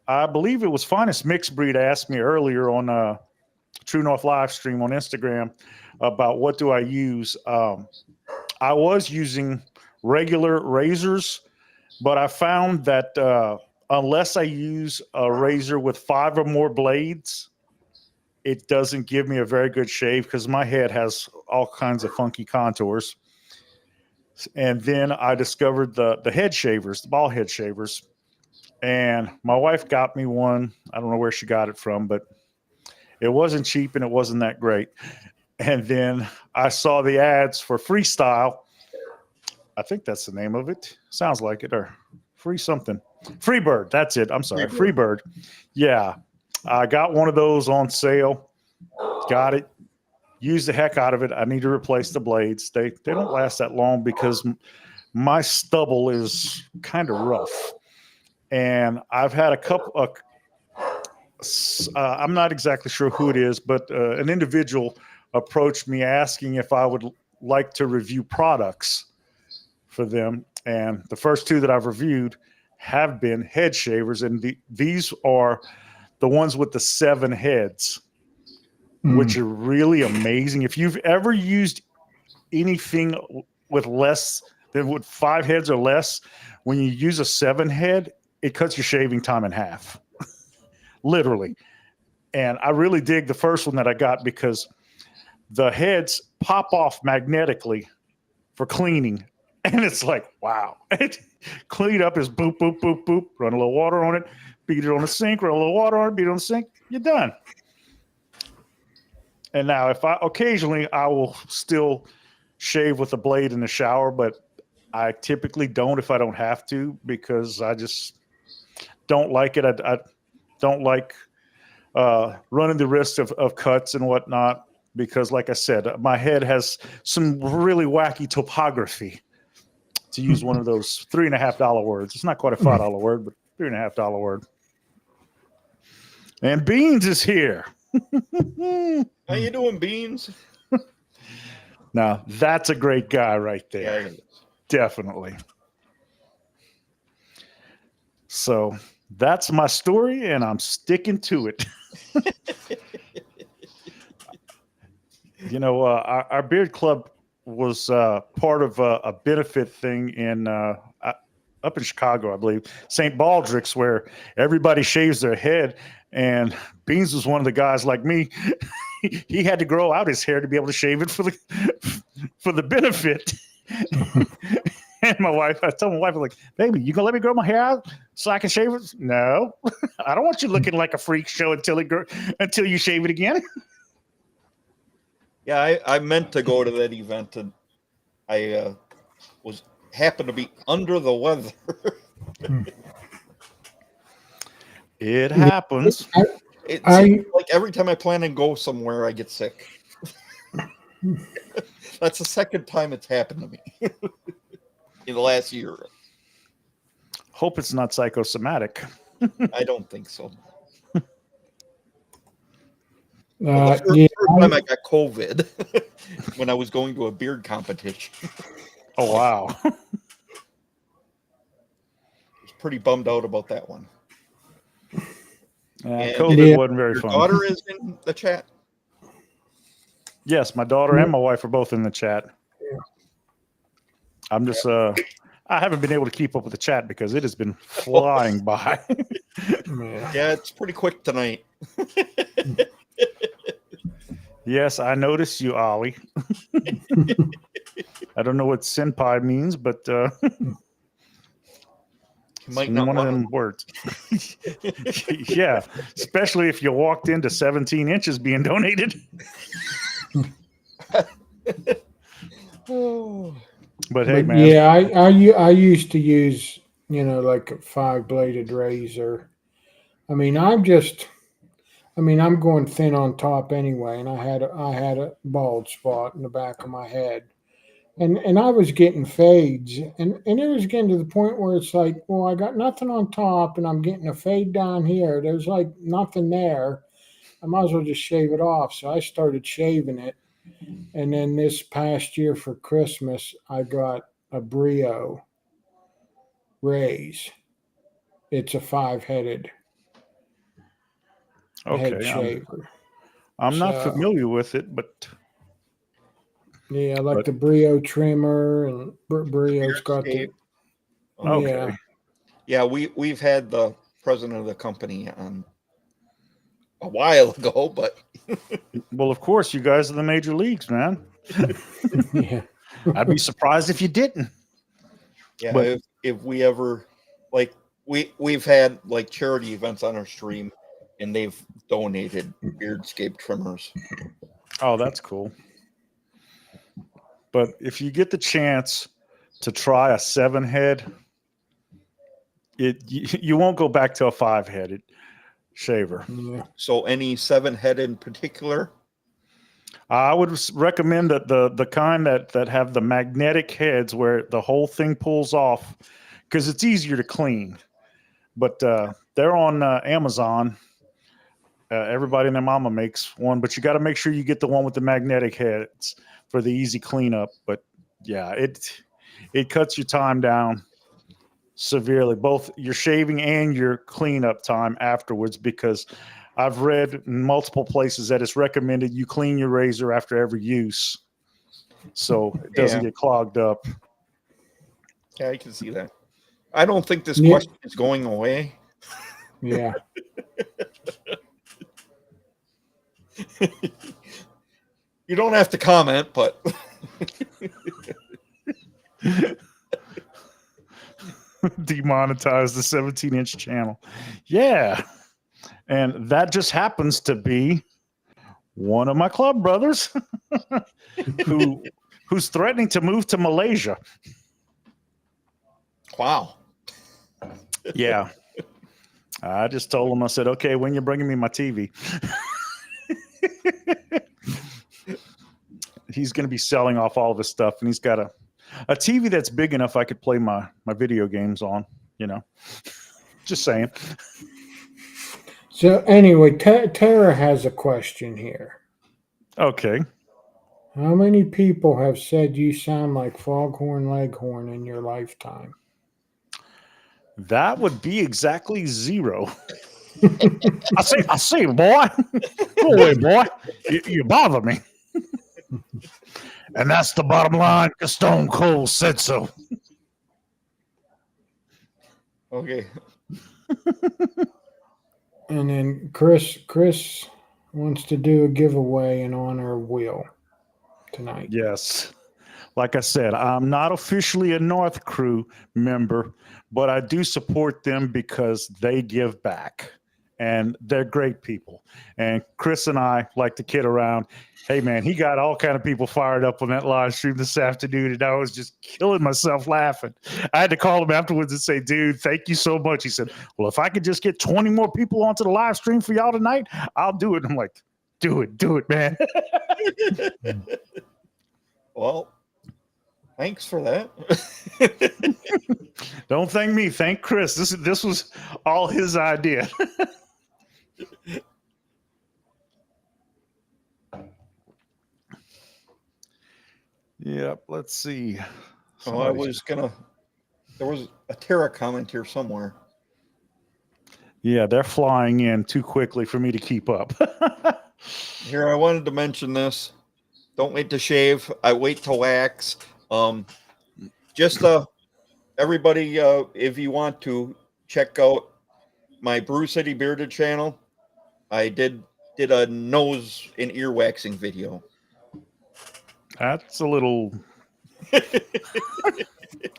I believe it was Finest Mixed Breed asked me earlier on True North live stream on Instagram about what do I use. I was using regular razors, but I found that unless I use a razor with 5 or more blades, it doesn't give me a very good shave because my head has all kinds of funky contours. And then I discovered the head shavers, the ball head shavers. And my wife got me one. I don't know where she got it from, but it wasn't cheap and it wasn't that great. And then I saw the ads for Freestyle. I think that's the name of it. Sounds like it, or Free something. Freebird. That's it. I'm sorry. Freebird. Yeah. I got one of those on sale. Got it. Used the heck out of it. I need to replace the blades. They don't last that long because my stubble is kind of rough. And I've had a couple of, I'm not exactly sure who it is, but an individual approached me asking if I would like to review products for them. And the first 2 that I've reviewed have been head shavers. And these are the ones with the 7 heads, which are really amazing. If you've ever used anything with less than with 5 heads or less, when you use a 7 head, it cuts your shaving time in half, literally. And I really dig the first one that I got because the heads pop off magnetically for cleaning. And it's like, wow. Clean up is boop, boop, boop, boop. Run a little water on it, beat it on the sink, run a little water on it, beat it on the sink. You're done. And now if occasionally I will still shave with a blade in the shower, but I typically don't if I don't have to because I just don't like it. I don't like running the risk of cuts and whatnot because, like I said, my head has some really wacky topography, to use one of those $3.50 words. It's not quite a $5 word, but $3.50 word. And Beans is here. How you doing, Beans? Now, that's a great guy right there. Yeah, Definitely. So that's my story, and I'm sticking to it. Our beard club was part of a benefit thing in up in Chicago, I believe, St. Baldrick's, where everybody shaves their head. And Beans was one of the guys like me. He had to grow out his hair to be able to shave it for the benefit. And I told my wife, like, baby, you gonna let me grow my hair out so I can shave it? No, I don't want you looking like a freak show until you shave it again. Yeah, I meant to go to that event, and I happened to be under the weather. It happens. It seems like every time I plan and go somewhere, I get sick. That's the second time it's happened to me in the last year. Hope it's not psychosomatic. I don't think so. Yeah, First time I got COVID when I was going to a beard competition. Oh, wow. I was pretty bummed out about that one. COVID wasn't very fun. Your daughter is in the chat? Yes, my daughter and my wife are both in the chat. I'm just I haven't been able to keep up with the chat because it has been flying by. Yeah, it's pretty quick tonight. Yes, I noticed you, Ollie. I don't know what senpai means, but Might it's not one of wanna- them words. Yeah, especially if you walked into 17 inches being donated. But hey, But man. yeah, I used to use, you know, like a 5-bladed razor. I mean, I'm going thin on top anyway, and I had a bald spot in the back of my head, and I was getting fades, and it was getting to the point where it's like, well, I got nothing on top, and I'm getting a fade down here. There's like nothing there. I might as well just shave it off. So I started shaving it, and then this past year for Christmas, I got a Brio raise. It's a 5-headed head Okay, shaver. I'm not So- familiar with it, but Yeah, like But- the Brio trimmer, and Brio's got the. okay. Yeah, Yeah, we've had the president of the company on a while ago, but Well, of course, you guys are the major leagues, man. yeah. I'd be surprised if you didn't. yeah, But- if we ever like we've had like charity events on our stream, and they've donated beardscape trimmers. Oh, that's cool. But if you get the chance to try a 7-head, you won't go back to a 5-headed shaver. Yeah. So any 7-head in particular? I would recommend that the kind that have the magnetic heads where the whole thing pulls off, because it's easier to clean. But they're on Amazon. Everybody and their mama makes one, but you got to make sure you get the one with the magnetic heads for the easy cleanup. But yeah, it cuts your time down severely, both your shaving and your cleanup time afterwards, because I've read in multiple places that it's recommended you clean your razor after every use so it doesn't Yeah. get clogged up. Yeah, I can see that. I don't think this Yeah. question is going away. Yeah. You don't have to comment, but Demonetize the 17-inch channel. Yeah. And that just happens to be one of my club brothers who's threatening to move to Malaysia. wow. Yeah. I just told him, I said, okay, when you're bringing me my TV. He's going to be selling off all of his stuff, and he's got a TV that's big enough I could play my video games on, you know. Just saying. So anyway, Tara has a question here. Okay. How many people have said you sound like Foghorn Leghorn in your lifetime? That would be exactly 0. I see, boy. Go away, boy. You bother me. And that's the bottom line. Stone Cold said so. Okay. And then Chris wants to do a giveaway in honor of Will tonight. Yes. Like I said, I'm not officially a North Crew member, but I do support them because they give back. And they're great people. And Chris and I like to kid around. Hey, man, he got all kind of people fired up on that live stream this afternoon, and I was just killing myself laughing. I had to call him afterwards and say, dude, thank you so much. He said, well, if I could just get 20 more people onto the live stream for y'all tonight, I'll do it. I'm like, do it, man. Well, thanks for that. Don't thank me. Thank Chris. This was all his idea. Yep. Let's see. Oh, I was gonna. There was a Terra comment here somewhere. Yeah, they're flying in too quickly for me to keep up. Here, I wanted to mention this. Don't wait to shave. I wait to wax. just everybody, if you want to check out my Brew City Bearded channel, I did a nose and ear waxing video. That's a little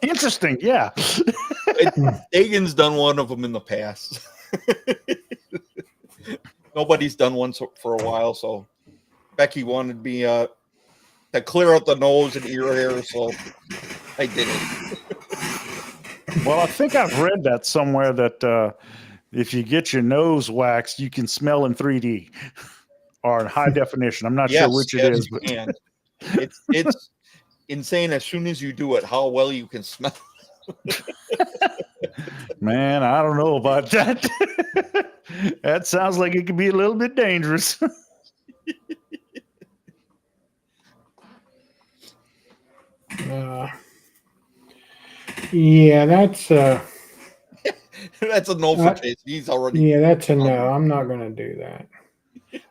interesting. Yeah. Dagan's done one of them in the past. Nobody's done one for a while, so Becky wanted me to clear out the nose and ear hair, so I did it. Well, I think I've read that somewhere that if you get your nose waxed, you can smell in 3D or in high definition. I'm not sure which it is, but it's insane as soon as you do it how well you can smell. Man, I don't know about that. That sounds like it could be a little bit dangerous. Yeah, that's that's a no for Chase. He's already. Yeah, that's a no. I'm not going to do that.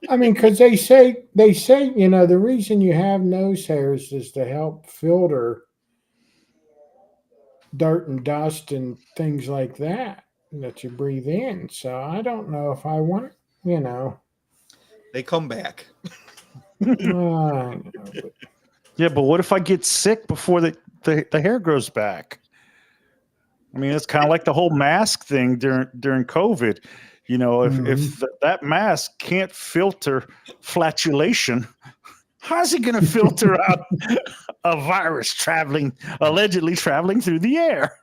I mean, because they say the reason you have nose hairs is to help filter dirt and dust and things like that you breathe in. So I don't know if I want, They come back. know, but Yeah, but what if I get sick before the hair grows back? I mean, it's kind of like the whole mask thing during COVID. If that mask can't filter flatulation, how's it going to filter out a virus allegedly traveling through the air?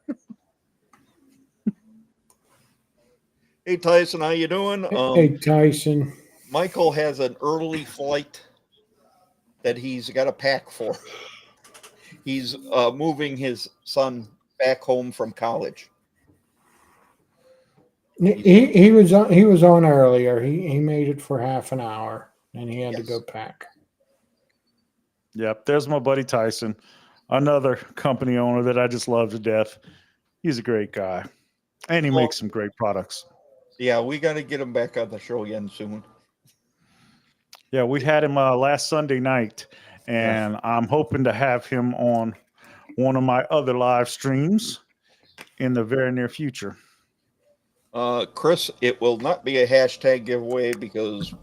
Hey Tyson, how you doing? Hey Tyson. Michael has an early flight that he's got a pack for. He's moving his son back home from college. He was on earlier. He made it for half an hour and he had to go pack. Yep, there's my buddy Tyson, another company owner that I just love to death. He's a great guy, and he makes some great products. Yeah, we got to get him back on the show again soon. Yeah, we had him last Sunday night, and I'm hoping to have him on one of my other live streams in the very near future. Chris, it will not be a hashtag giveaway because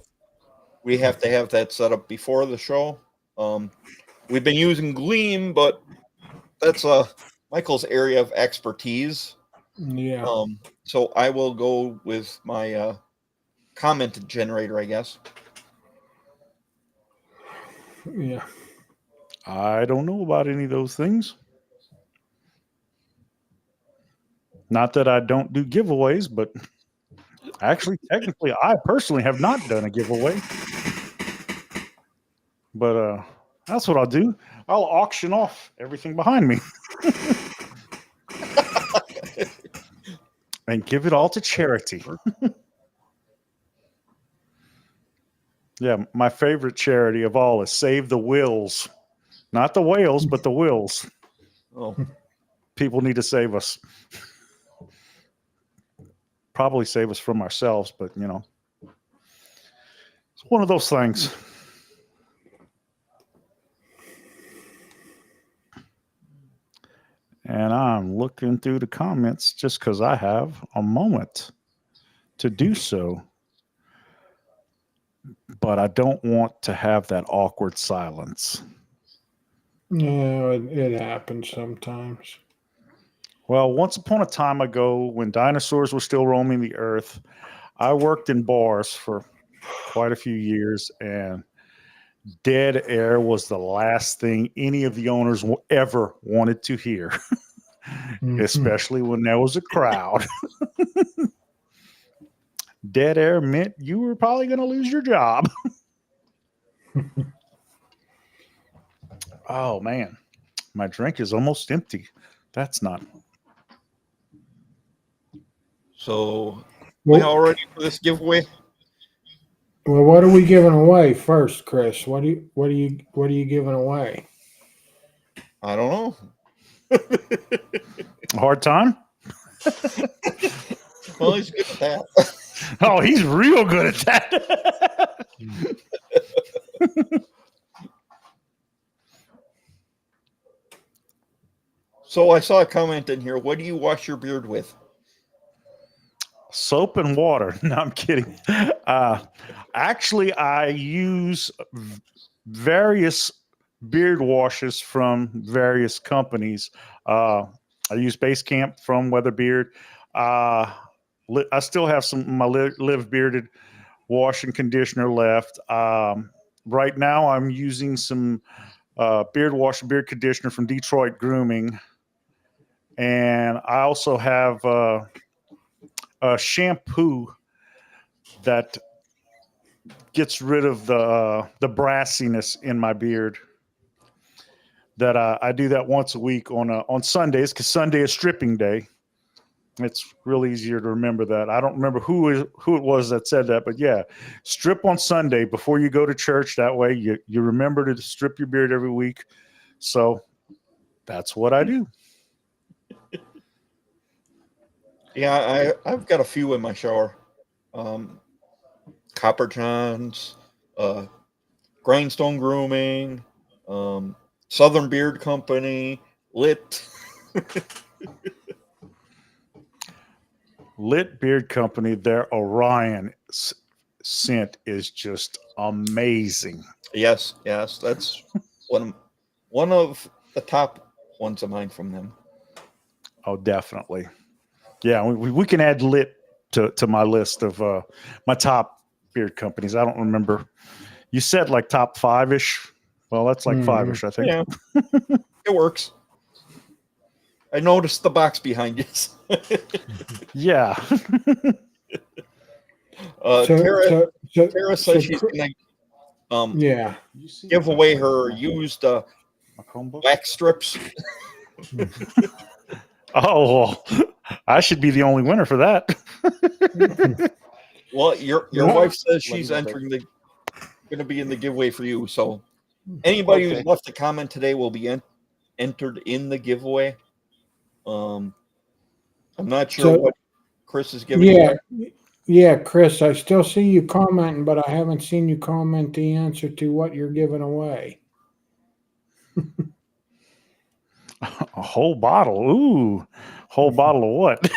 we have to have that set up before the show. We've been using Gleam, but that's Michael's area of expertise. Yeah. So I will go with my comment generator, I guess. Yeah. I don't know about any of those things. Not that I don't do giveaways, but actually, technically, I personally have not done a giveaway. But that's what I'll do. I'll auction off everything behind me and give it all to charity. Yeah, my favorite charity of all is Save the Wills. Not the whales, but the wills. Oh. People need to save us. Probably save us from ourselves, but it's one of those things. And I'm looking through the comments just because I have a moment to do so. But I don't want to have that awkward silence. No, it happens sometimes. Well, once upon a time ago, when dinosaurs were still roaming the earth, I worked in bars for quite a few years, and dead air was the last thing any of the owners ever wanted to hear, especially when there was a crowd. Dead air meant you were probably going to lose your job. Oh, man. My drink is almost empty. That's not. So, we all ready for this giveaway? Well, what are we giving away first, Chris? What are you giving away? I don't know. A hard time? Well, he's good at that. Oh, he's real good at that. So I saw a comment in here. What do you wash your beard with? Soap and water. No, I'm kidding. Actually, I use various beard washes from various companies. I use Basecamp from Weatherbeard. I still have some of my Live Bearded wash and conditioner left. Right now, I'm using some beard wash and beard conditioner from Detroit Grooming. And I also have a shampoo that gets rid of the brassiness in my beard. That I do that once a week on Sundays, because Sunday is stripping day. It's real easier to remember that. I don't remember who it was that said that, but yeah, strip on Sunday before you go to church. That way you remember to strip your beard every week. So that's what I do. Yeah, I've got a few in my shower. Copper Johns, Grindstone Grooming, Southern Beard Company, Lit. Lit Beard Company, their Orion scent is just amazing. Yes, that's one of the top ones of mine from them. Oh, definitely. Yeah, we can add Lit to my list of my top beard companies. I don't remember. You said like top 5-ish. Well, that's like 5-ish, I think. Yeah, it works. I noticed the box behind you. Yeah. Tara says she's gonna give away her used wax strips. Oh, well, I should be the only winner for that. Well, your wife says she's going to be in the giveaway for you. So anybody who's left a comment today will be entered in the giveaway. I'm not sure what Chris is giving you. Yeah, Chris, I still see you commenting, but I haven't seen you comment the answer to what you're giving away. A whole bottle. Ooh, whole bottle of what?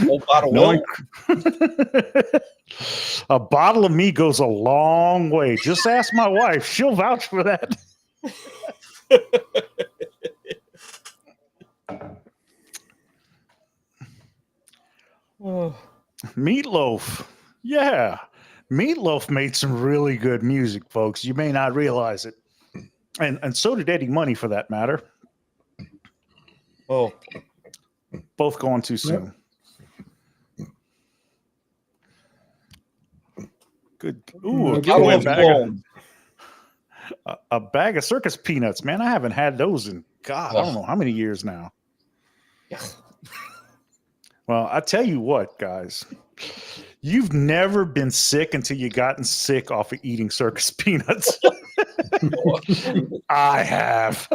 Whole bottle A bottle of me goes a long way. Just ask my wife. She'll vouch for that. Meatloaf. Yeah. Meatloaf made some really good music, folks. You may not realize it. And so did Eddie Money, for that matter. Oh. Both gone too soon. Yep. Good. Ooh, a bag of circus peanuts, man. I haven't had those in, God, I don't know how many years now. Yeah. Well, I tell you what, guys. You've never been sick until you gotten sick off of eating circus peanuts. I have.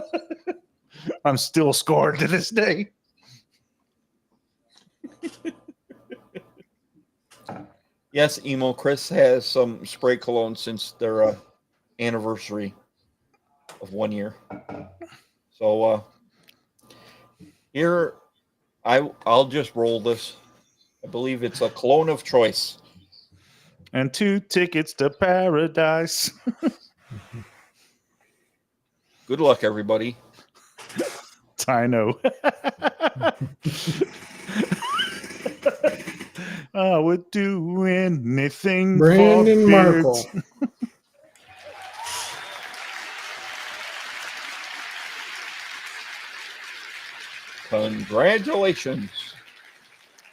I'm still scarred to this day. Yes, Emo. Chris has some spray cologne since their anniversary of 1 year. So here, I'll just roll this. I believe it's a cologne of choice. And 2 tickets to paradise. Good luck, everybody. I know. I would do anything Brandon for Markle. Congratulations.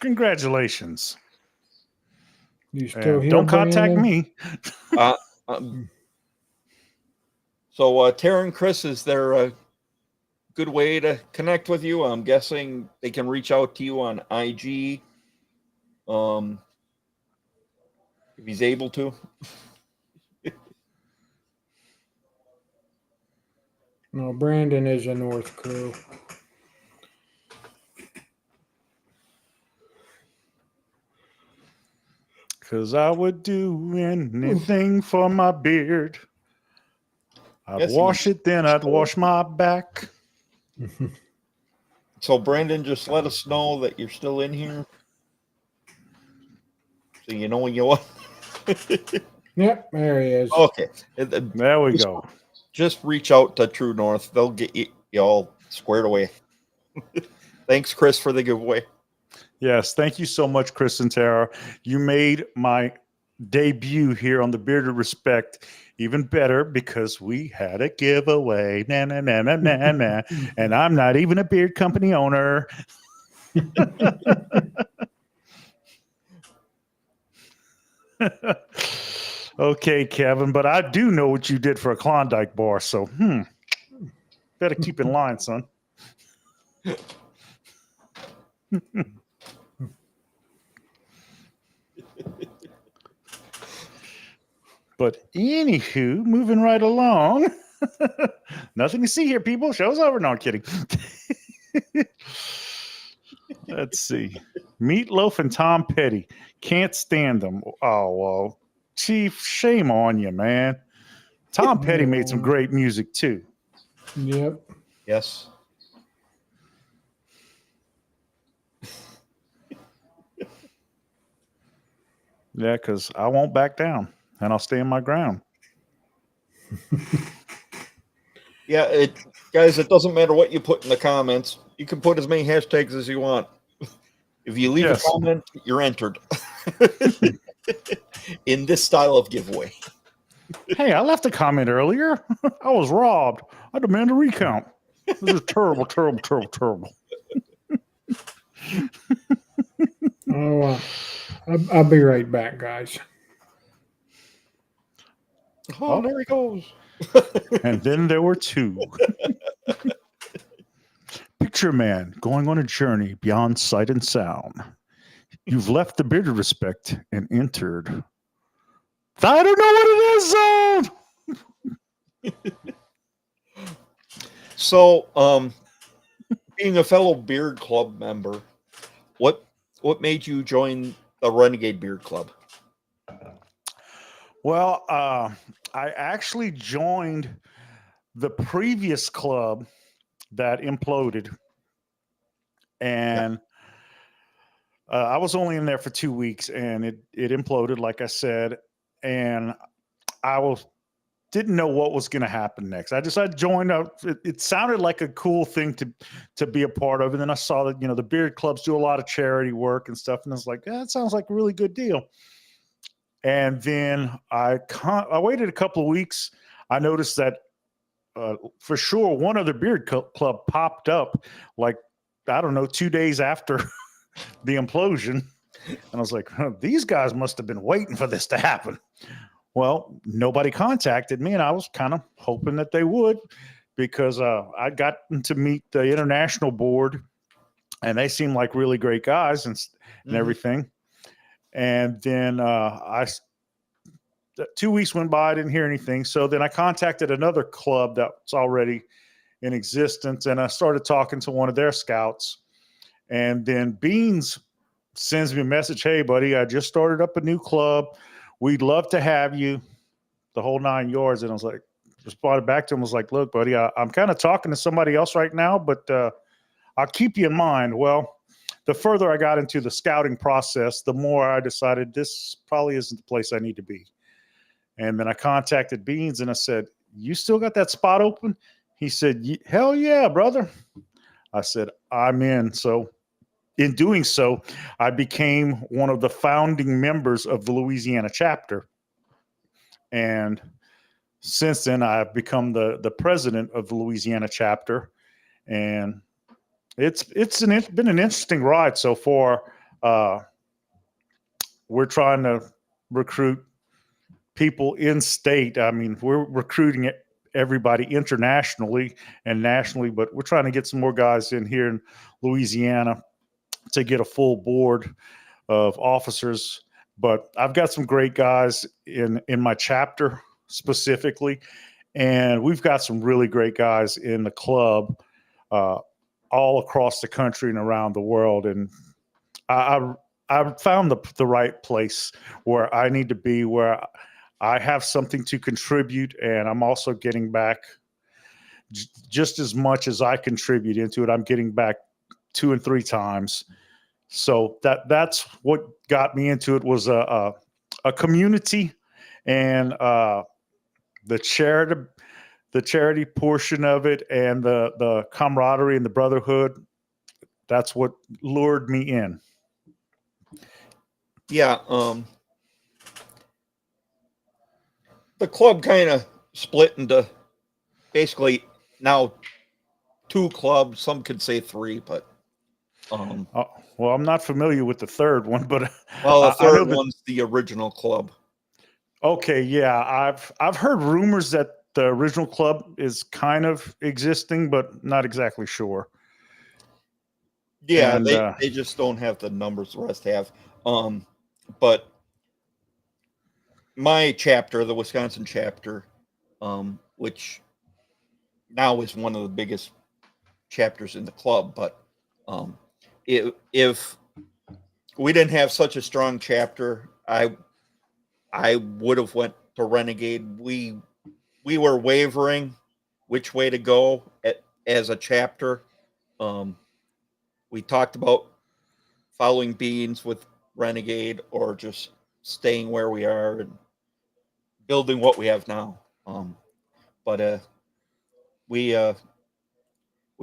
Congratulations. You still here, don't contact Brandon? me. So Tara and Chris, is there a good way to connect with you? I'm guessing they can reach out to you on IG. If he's able to. No, Brandon is a North Crew. Because I would do anything for my beard. I'd wash it, then I'd wash my back. So, Brandon, just let us know that you're still in here. So you know when you want. Yep, there he is. Okay. There we go. Just reach out to True North. They'll get you all squared away. Thanks, Chris, for the giveaway. Yes, thank you so much, Chris and Tara. You made my debut here on the Bearded Respect even better because we had a giveaway. Na, na, na, na, na, na. And I'm not even a beard company owner. Okay, Kevin, but I do know what you did for a Klondike bar, so better keep in line, son. But anywho, moving right along. Nothing to see here, people. Show's over. No, I'm kidding. Let's see. Meatloaf and Tom Petty. Can't stand them. Oh, well, Chief, shame on you, man. Tom Petty made some great music, too. Yep. Yes. Yeah, because I won't back down, and I'll stand my ground. Yeah, guys, it doesn't matter what you put in the comments. You can put as many hashtags as you want. If you leave a comment, you're entered in this style of giveaway. Hey, I left a comment earlier. I was robbed. I demand a recount. This is terrible, terrible, terrible, terrible. Oh, I'll be right back, guys. Oh, there he goes. And then there were two. Picture man going on a journey beyond sight and sound. You've left the Bearded Respect and entered. I don't know what it is, zone. So, being a fellow Beard Club member, what made you join the Renegade Beard Club? Well, I actually joined the previous club that imploded, and I was only in there for 2 weeks, and it imploded, like I said, and I didn't know what was going to happen next. I joined up. It sounded like a cool thing to be a part of, and then I saw that the beard clubs do a lot of charity work and stuff, and I was like, that sounds like a really good deal. And then I waited a couple of weeks. I noticed that for sure one other beard club popped up, like, I don't know, 2 days after the implosion. And I was like, these guys must have been waiting for this to happen. Well, nobody contacted me, and I was kind of hoping that they would, because I got to meet the international board, and they seemed like really great guys and everything. And then 2 weeks went by, I didn't hear anything. So then I contacted another club that's already in existence, and I started talking to one of their scouts. And then Beans sends me a message, hey, buddy, I just started up a new club. We'd love to have you, the whole 9 yards. And I was like, responded back to him, was like, look, buddy, I'm kind of talking to somebody else right now, but I'll keep you in mind. Well, the further I got into the scouting process, the more I decided this probably isn't the place I need to be. And then I contacted Beans and I said, you still got that spot open? He said, hell yeah, brother. I said, I'm in. So in doing so, I became one of the founding members of the Louisiana chapter. And since then, I've become the president of the Louisiana chapter. And it's been an interesting ride so far. We're trying to recruit people in state. I mean, we're recruiting everybody internationally and nationally, but we're trying to get some more guys in here in Louisiana to get a full board of officers. But I've got some great guys in my chapter specifically, and we've got some really great guys in the club all across the country and around the world. And I've found the right place where I need to be, where I have something to contribute, and I'm also getting back just as much as I contribute into it, I'm getting back 2 and 3 times. So that's what got me into it, was a community, and the charity portion of it, and the camaraderie and the brotherhood. That's what lured me in. Yeah. The club kind of split into basically now 2 clubs. Some could say 3, but well, I'm not familiar with the third one, but well, the I know third one's the original club. Okay, yeah, I've heard rumors that the original club is kind of existing, but not exactly sure. Yeah, And, they just don't have the numbers the rest have. But my chapter, the Wisconsin chapter, which now is one of the biggest chapters in the club, but if we didn't have such a strong chapter, I would have went to Renegade. We were wavering which way to go as a chapter. We talked about following Beans with Renegade, or just staying where we are and building what we have now. But we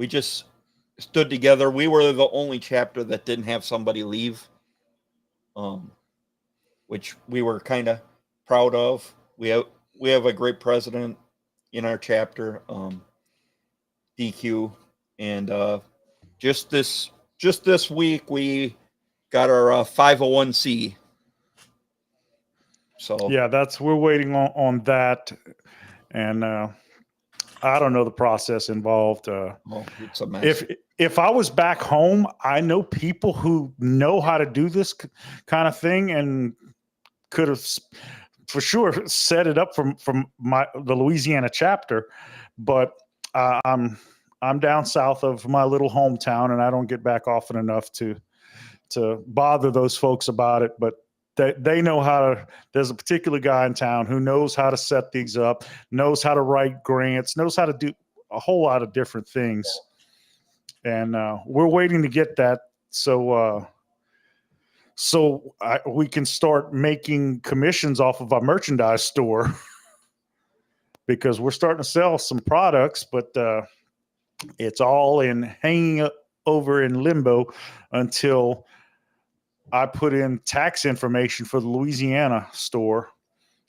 just stood together. We were the only chapter that didn't have somebody leave, which we were kind of proud of. We have a great president in our chapter, DQ, and just this week we got our 501c. So yeah, we're waiting on that, and I don't know the process involved. It's a mess. If I was back home, I know people who know how to do this kind of thing, and could have for sure set it up from the Louisiana chapter, but I'm down south of my little hometown, and I don't get back often enough to bother those folks about it. But they know how to. There's a particular guy in town who knows how to set these up, knows how to write grants, knows how to do a whole lot of different things, and we're waiting to get that so we can start making commissions off of our merchandise store, because we're starting to sell some products, but it's all hanging over in limbo until I put in tax information for the Louisiana store.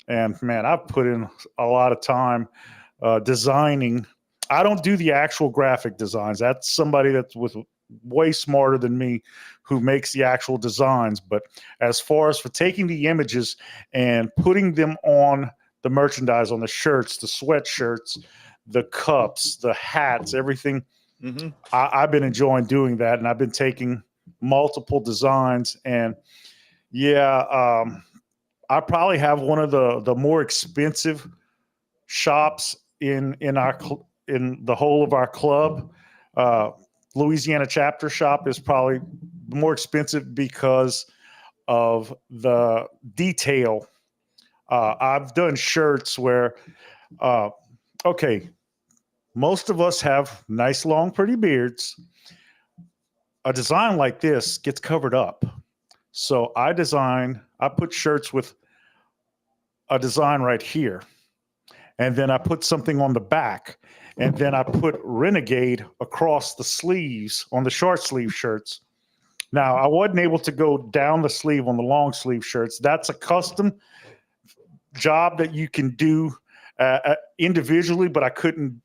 And man, I've put in a lot of time designing. I don't do the actual graphic designs. That's somebody that's way smarter than me who makes the actual designs. But as far as for taking the images and putting them on the merchandise, on the shirts, the sweatshirts, the cups, the hats, everything, I've been enjoying doing that. And I've been taking multiple designs, and I probably have one of the more expensive shops in the whole of our club. Louisiana chapter shop is probably more expensive because of the detail. I've done shirts where, most of us have nice, long, pretty beards. A design like this gets covered up. So I put shirts with a design right here. And then I put something on the back. And then I put Renegade across the sleeves on the short sleeve shirts. Now, I wasn't able to go down the sleeve on the long sleeve shirts. That's a custom job that you can do individually, but I couldn't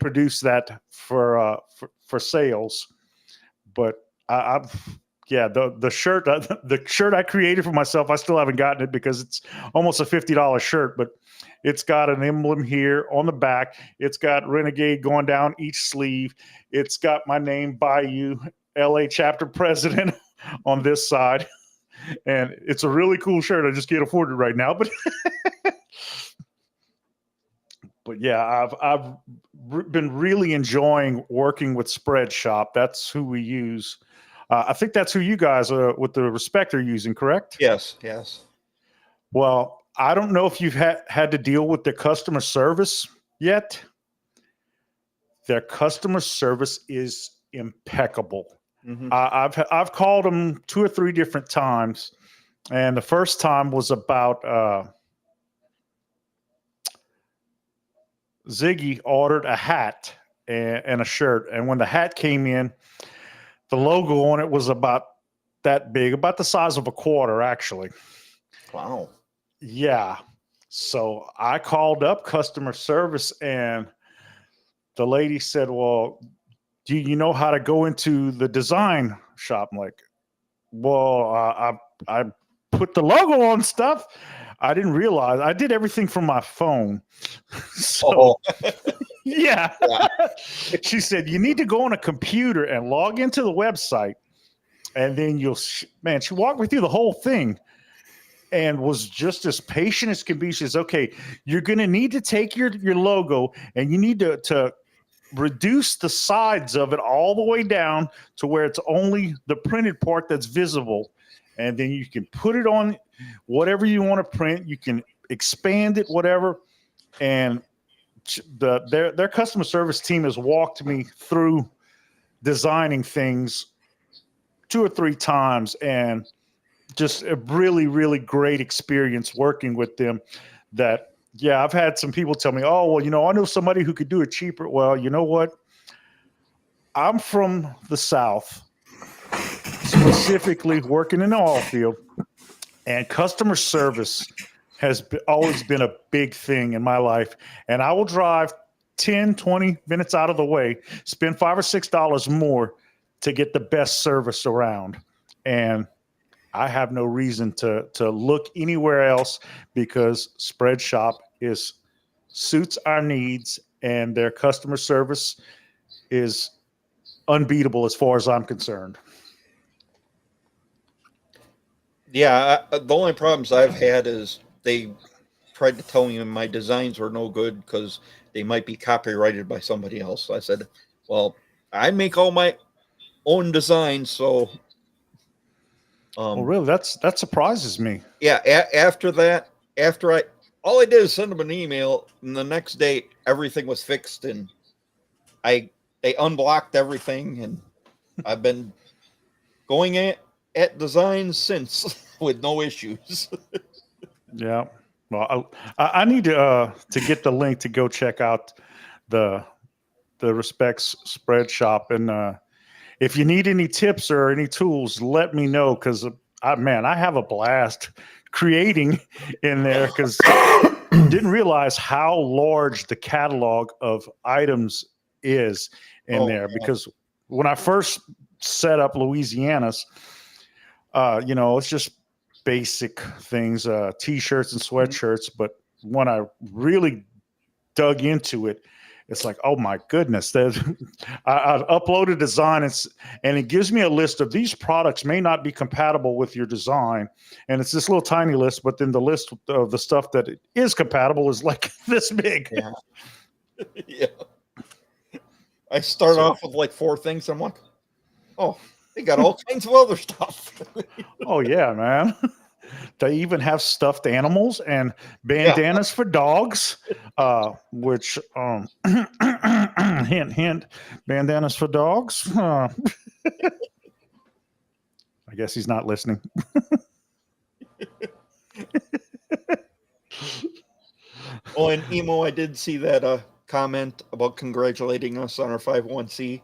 produce that for sales. But the shirt I created for myself, I still haven't gotten it because it's almost a $50 shirt, but it's got an emblem here on the back. It's got Renegade going down each sleeve. It's got my name, Bayou, LA chapter president, on this side. And it's a really cool shirt. I just can't afford it right now, but yeah, I've been really enjoying working with Spreadshop. That's who we use. I think that's who you guys with the Respect are using, correct? Yes. Well, I don't know if you've had to deal with the customer service yet, their customer service is impeccable. Mhm. I've called them 2 or 3 different times, and the first time was about Ziggy ordered a hat and a shirt, and when the hat came in, the logo on it was about that big, about the size of a quarter, actually. Wow. Yeah. So I called up customer service, and the lady said, "Well, do you know how to go into the design shop?" I'm like, "Well, I put the logo on stuff. I didn't realize I did everything from my phone." So yeah. She said, "You need to go on a computer and log into the website, and then you'll." Man, she walked me through the whole thing and was just as patient as can be. She says, "Okay, you're going to need to take your logo, and you need to reduce the sides of it all the way down to where it's only the printed part that's visible. And then you can put it on whatever you want to print. You can expand it, whatever." And their customer service team has walked me through designing things 2 or 3 times, and just a really, really great experience working with them. That, yeah, I've had some people tell me, "Oh, well, I know somebody who could do it cheaper." Well, you know what? I'm from the South, specifically working in the oil field, and customer service has always been a big thing in my life. And I will drive 10, 20 minutes out of the way, spend $5 or $6 more to get the best service around. And I have no reason to look anywhere else, because Spread Shop suits our needs, and their customer service is unbeatable as far as I'm concerned. Yeah, the only problems I've had is they tried to tell me my designs were no good because they might be copyrighted by somebody else. I said, "Well, I make all my own designs, so." Well, really, that surprises me. Yeah. After that, all I did is send them an email, and the next day everything was fixed, and they unblocked everything, and I've been going at designs since with no issues. Yeah. Well, I need to get the link to go check out the Respects Spread Shop, and if you need any tips or any tools, let me know, because I have a blast creating in there, because didn't realize how large the catalog of items is in there. Yeah. Because when I first set up Louisiana's, it's just basic things, t-shirts and sweatshirts. But when I really dug into it, it's like, oh my goodness, I uploaded design, and it gives me a list of these products may not be compatible with your design. And it's this little tiny list, but then the list of the stuff that is compatible is like this big. Yeah. Yeah. I start off with like 4 things. I'm like, oh, they got all kinds of other stuff. Oh yeah, man. They even have stuffed animals and bandanas for dogs, which hint, hint, bandanas for dogs. I guess he's not listening. Oh, and Emo, I did see that comment about congratulating us on our 501c.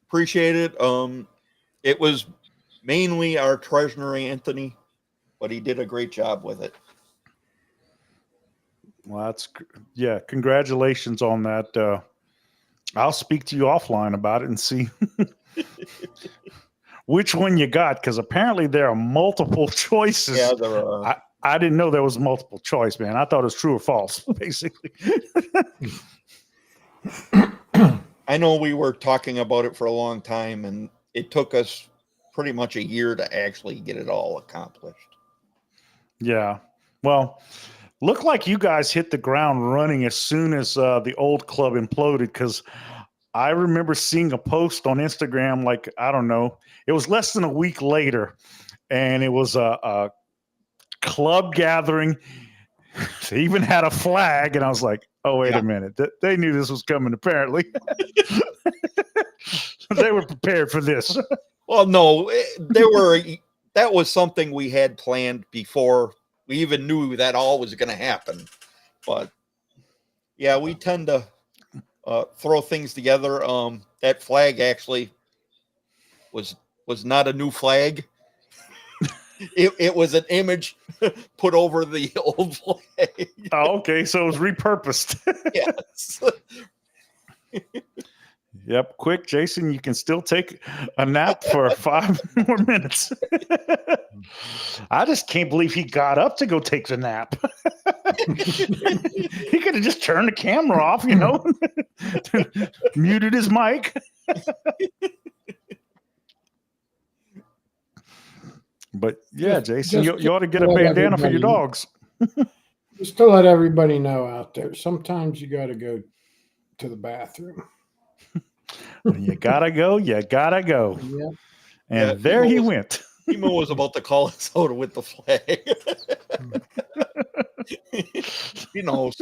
Appreciate it. It was mainly our treasurer, Anthony, but he did a great job with it. Well, congratulations on that. I'll speak to you offline about it and see which one you got, because apparently there are multiple choices. Yeah, there are. I didn't know there was multiple choice, man. I thought it was true or false, basically. I know we were talking about it for a long time, and it took us pretty much a year to actually get it all accomplished. Yeah. Well, looked like you guys hit the ground running as soon as the old club imploded, because I remember seeing a post on Instagram, like, I don't know, it was less than a week later, and it was a club gathering. They even had a flag, and I was like, Oh, wait Yeah. a minute. They knew this was coming, apparently. They were prepared for this. Well, no, that was something we had planned before we even knew that all was going to happen. But yeah, we tend to throw things together. That flag actually was not a new flag. It was an image put over the old flag. Oh, okay. So it was repurposed. Yes. Yep. Quick, Jason, you can still take a nap for 5 more minutes. I just can't believe he got up to go take the nap. He could have just turned the camera off, muted his mic. But yeah, Jason, you ought to get a bandana for your dogs. Just to let everybody know out there, sometimes you got to go to the bathroom. When you gotta go, you gotta go. Yep. And there he went. Timo was about to call us out with the flag. He knows.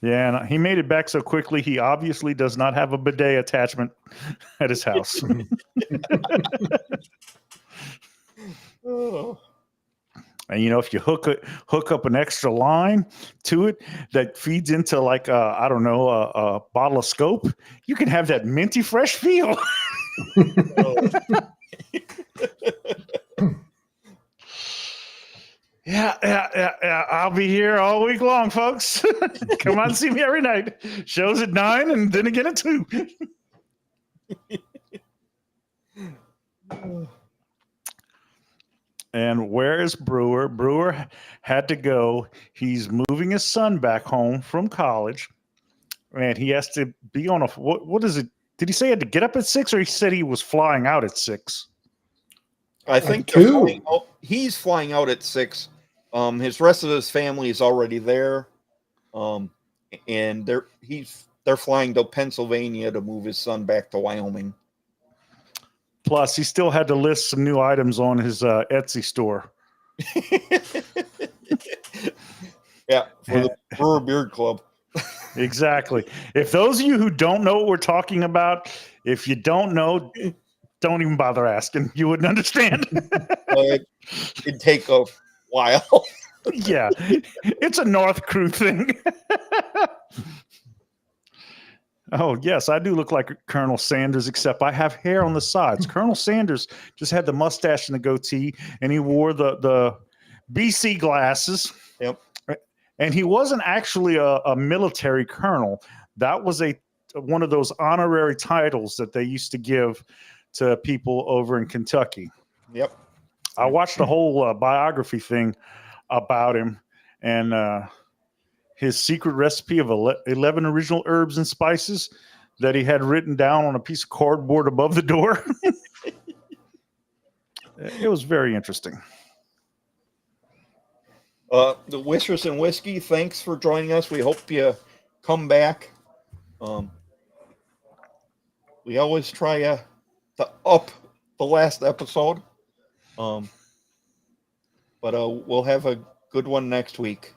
Yeah, and he made it back so quickly. He obviously does not have a bidet attachment at his house. Oh. And if you hook up an extra line to it that feeds into like a bottle of Scope, you can have that minty fresh feel. Yeah. I'll be here all week long, folks. Come on, see me every night. Shows at 9 and then again at 2. And where is Brewer? Brewer had to go. He's moving his son back home from college, and he has to be on what is it? Did he say he had to get up at 6, or he said he was flying out at 6? I think he's flying out at 6. His rest of his family is already there, and they're flying to Pennsylvania to move his son back to Wyoming. Plus, he still had to list some new items on his Etsy store. Yeah, for the Brewer Beard Club. Exactly. If those of you who don't know what we're talking about, if you don't know, don't even bother asking. You wouldn't understand. It'd take a while. Yeah, it's a North Crew thing. Oh, yes, I do look like Colonel Sanders, except I have hair on the sides. Colonel Sanders just had the mustache and the goatee, and he wore the BC glasses. Yep. And he wasn't actually a military colonel. That was one of those honorary titles that they used to give to people over in Kentucky. Yep. I watched the whole biography thing about him, and his secret recipe of 11 original herbs and spices that he had written down on a piece of cardboard above the door. It was very interesting. The Wishers and Whiskey, thanks for joining us. We hope you come back. We always try to up the last episode. But we'll have a good one next week.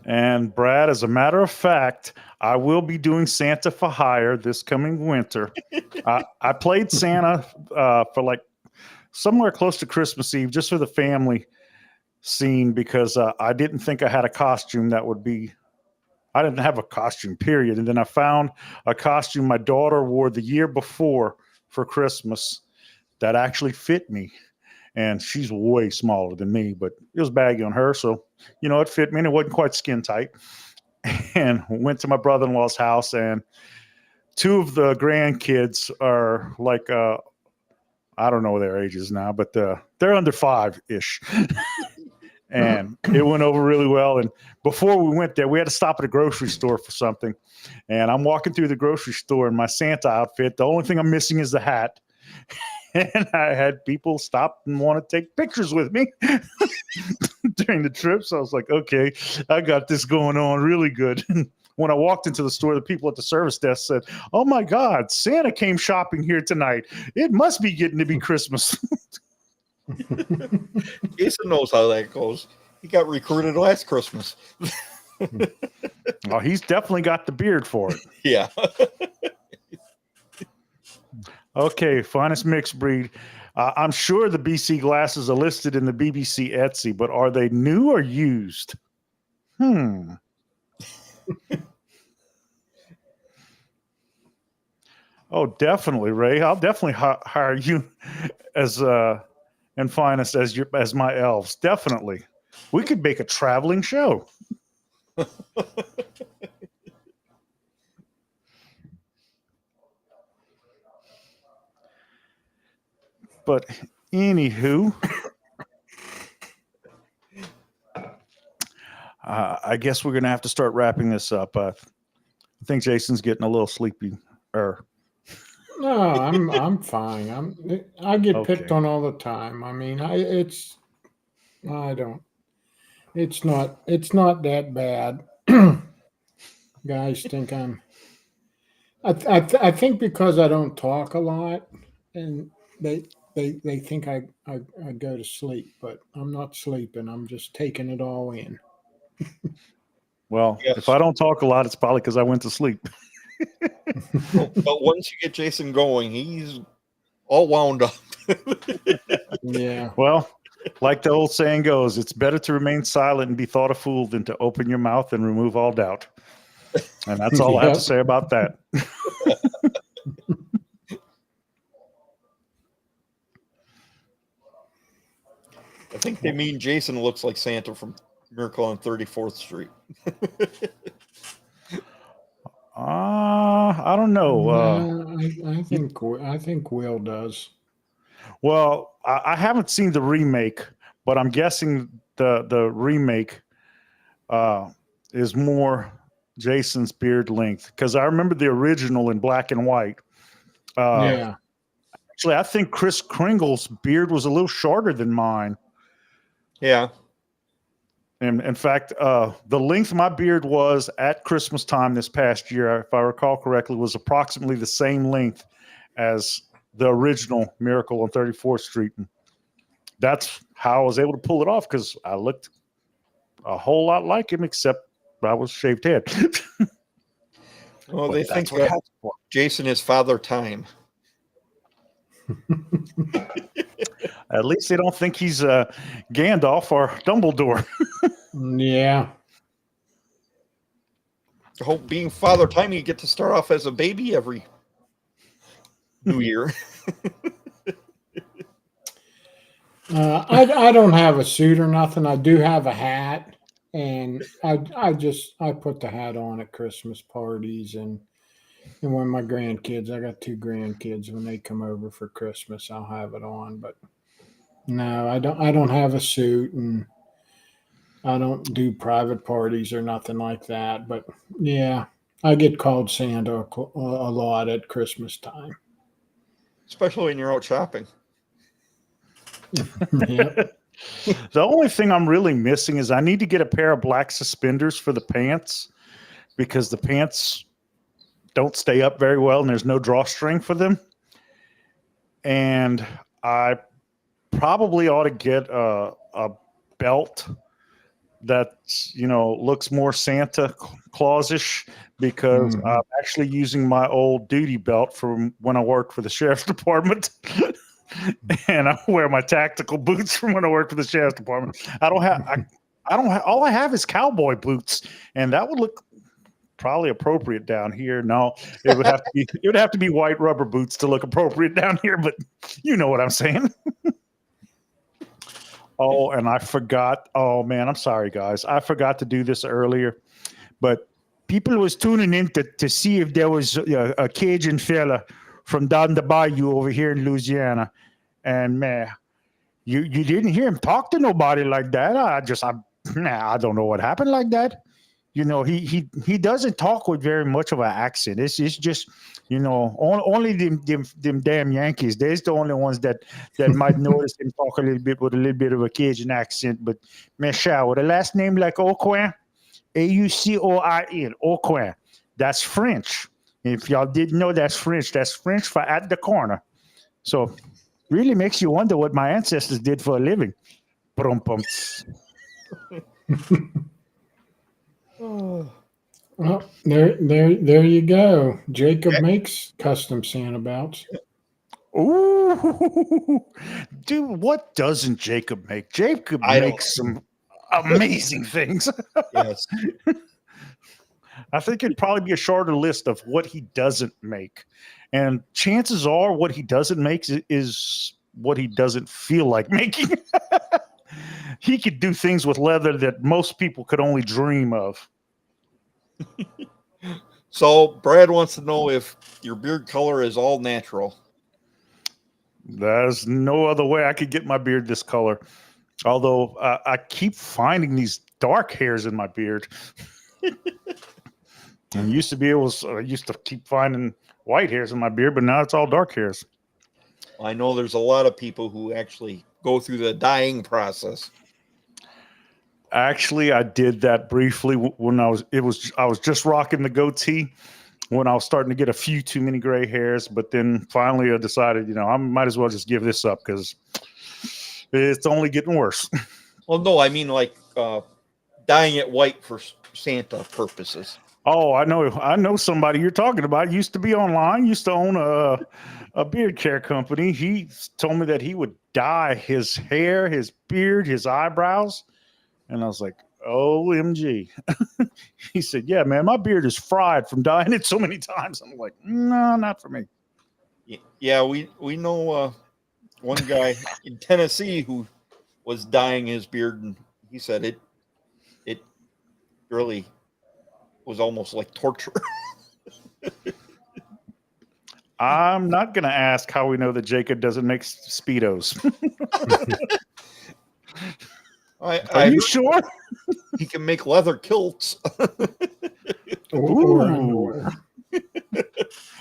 And Brad, as a matter of fact, I will be doing Santa for Hire this coming winter. I played Santa for like somewhere close to Christmas Eve, just for the family scene, because I didn't think I had a costume that would be. I didn't have a costume, period. And then I found a costume my daughter wore the year before for Christmas that actually fit me. And she's way smaller than me, but it was baggy on her. So, it fit me and it wasn't quite skin tight. And went to my brother-in-law's house, and 2 of the grandkids are like, I don't know their ages now, but they're under 5-ish. And it went over really well. And before we went there, we had to stop at a grocery store for something. And I'm walking through the grocery store in my Santa outfit. The only thing I'm missing is the hat. And I had people stop and want to take pictures with me during the trip. So I was like, okay, I got this going on really good. And when I walked into the store, the people at the service desk said, "Oh my God, Santa came shopping here tonight. It must be getting to be Christmas." Jason knows how that goes. He got recruited last Christmas. Oh, he's definitely got the beard for it. Yeah. Okay, finest mixed breed. I'm sure the BC glasses are listed in the BBC Etsy, but are they new or used? Oh, definitely, Ray. I'll definitely hire you as and finest as my elves. Definitely, we could make a traveling show. But anywho, I guess we're gonna have to start wrapping this up. I think Jason's getting a little sleepy. No, I'm fine. I get picked Okay. on all the time. I mean, it's not that bad. Guys think I think because I don't talk a lot, and they think I go to sleep, but I'm not sleeping. I'm just taking it all in. Well, Yes. if I don't talk a lot, it's probably because I went to sleep. But once you get Jason going, he's all wound up. Yeah. Well, like the old saying goes, it's better to remain silent and be thought a fool than to open your mouth and remove all doubt. And that's all I have to Yep. say about that. I think they mean Jason looks like Santa from Miracle on 34th Street. I don't know. I think Will does. Well, I haven't seen the remake, but I'm guessing the remake is more Jason's beard length, because I remember the original in black and white. Yeah. Actually, I think Kris Kringle's beard was a little shorter than mine. Yeah. And in fact, the length my beard was at Christmas time this past year, if I recall correctly, was approximately the same length as the original Miracle on 34th Street. And that's how I was able to pull it off, because I looked a whole lot like him, except I was shaved head. Well, But they that's think what that happens for Jason is Father Time. At least they don't think he's Gandalf or Dumbledore. Yeah. I hope being Father Time, you get to start off as a baby every New Year. I don't have a suit or nothing. I do have a hat, and I put the hat on at Christmas parties and when my grandkids, I got 2 grandkids, when they come over for Christmas, I'll have it on. But no, I don't have a suit, and I don't do private parties or nothing like that. But yeah, I get called Santa a lot at Christmas time. Especially when you're out shopping. Yep. The only thing I'm really missing is I need to get a pair of black suspenders for the pants, because the pants don't stay up very well and there's no drawstring for them. And I probably ought to get a belt that, looks more Santa Claus-ish, because I'm actually using my old duty belt from when I worked for the sheriff's department. And I wear my tactical boots from when I worked for the sheriff's department. I don't have all I have is cowboy boots, and that would look probably appropriate down here. No, it would have to be white rubber boots to look appropriate down here, but you know what I'm saying. Oh, and I forgot. Oh man, I'm sorry guys. I forgot to do this earlier, but people was tuning in to see if there was a Cajun fella from down the bayou over here in Louisiana. And man, you didn't hear him talk to nobody like that. I don't know what happened like that. He doesn't talk with very much of an accent. It's just, only them damn Yankees. They're the only ones that might notice him talk a little bit with a little bit of a Cajun accent. But man, with a last name like Aucoin, Aucoin, Aucoin, that's French. If y'all didn't know, that's French. That's French for at the corner. So really makes you wonder what my ancestors did for a living. Oh. Well, there you go. Jacob makes custom Santa belts. Ooh, dude, what doesn't Jacob make? Jacob I don't- makes some amazing things. Yes. I think it'd probably be a shorter list of what he doesn't make. And chances are what he doesn't make is what he doesn't feel like making. He could do things with leather that most people could only dream of. So Brad wants to know if your beard color is all natural. There's no other way I could get my beard this color. Although I keep finding these dark hairs in my beard. And used to be able to, I used to keep finding white hairs in my beard, but now it's all dark hairs. I know there's a lot of people who actually go through the dyeing process. Actually, I did that briefly when I was just rocking the goatee when I was starting to get a few too many gray hairs, but then finally I decided, I might as well just give this up because it's only getting worse. Well, no, I mean like dyeing it white for Santa purposes. Oh, I know somebody you're talking about. Used to be online, used to own a beard care company. He told me that he would dye his hair, his beard, his eyebrows. And I was like, OMG. He said, yeah, man, my beard is fried from dyeing it so many times. I'm like, no, not for me. Yeah, we know one guy in Tennessee who was dyeing his beard, and he said it really was almost like torture. I'm not going to ask how we know that Jacob doesn't make Speedos. Are you sure? He can make leather kilts. Ooh.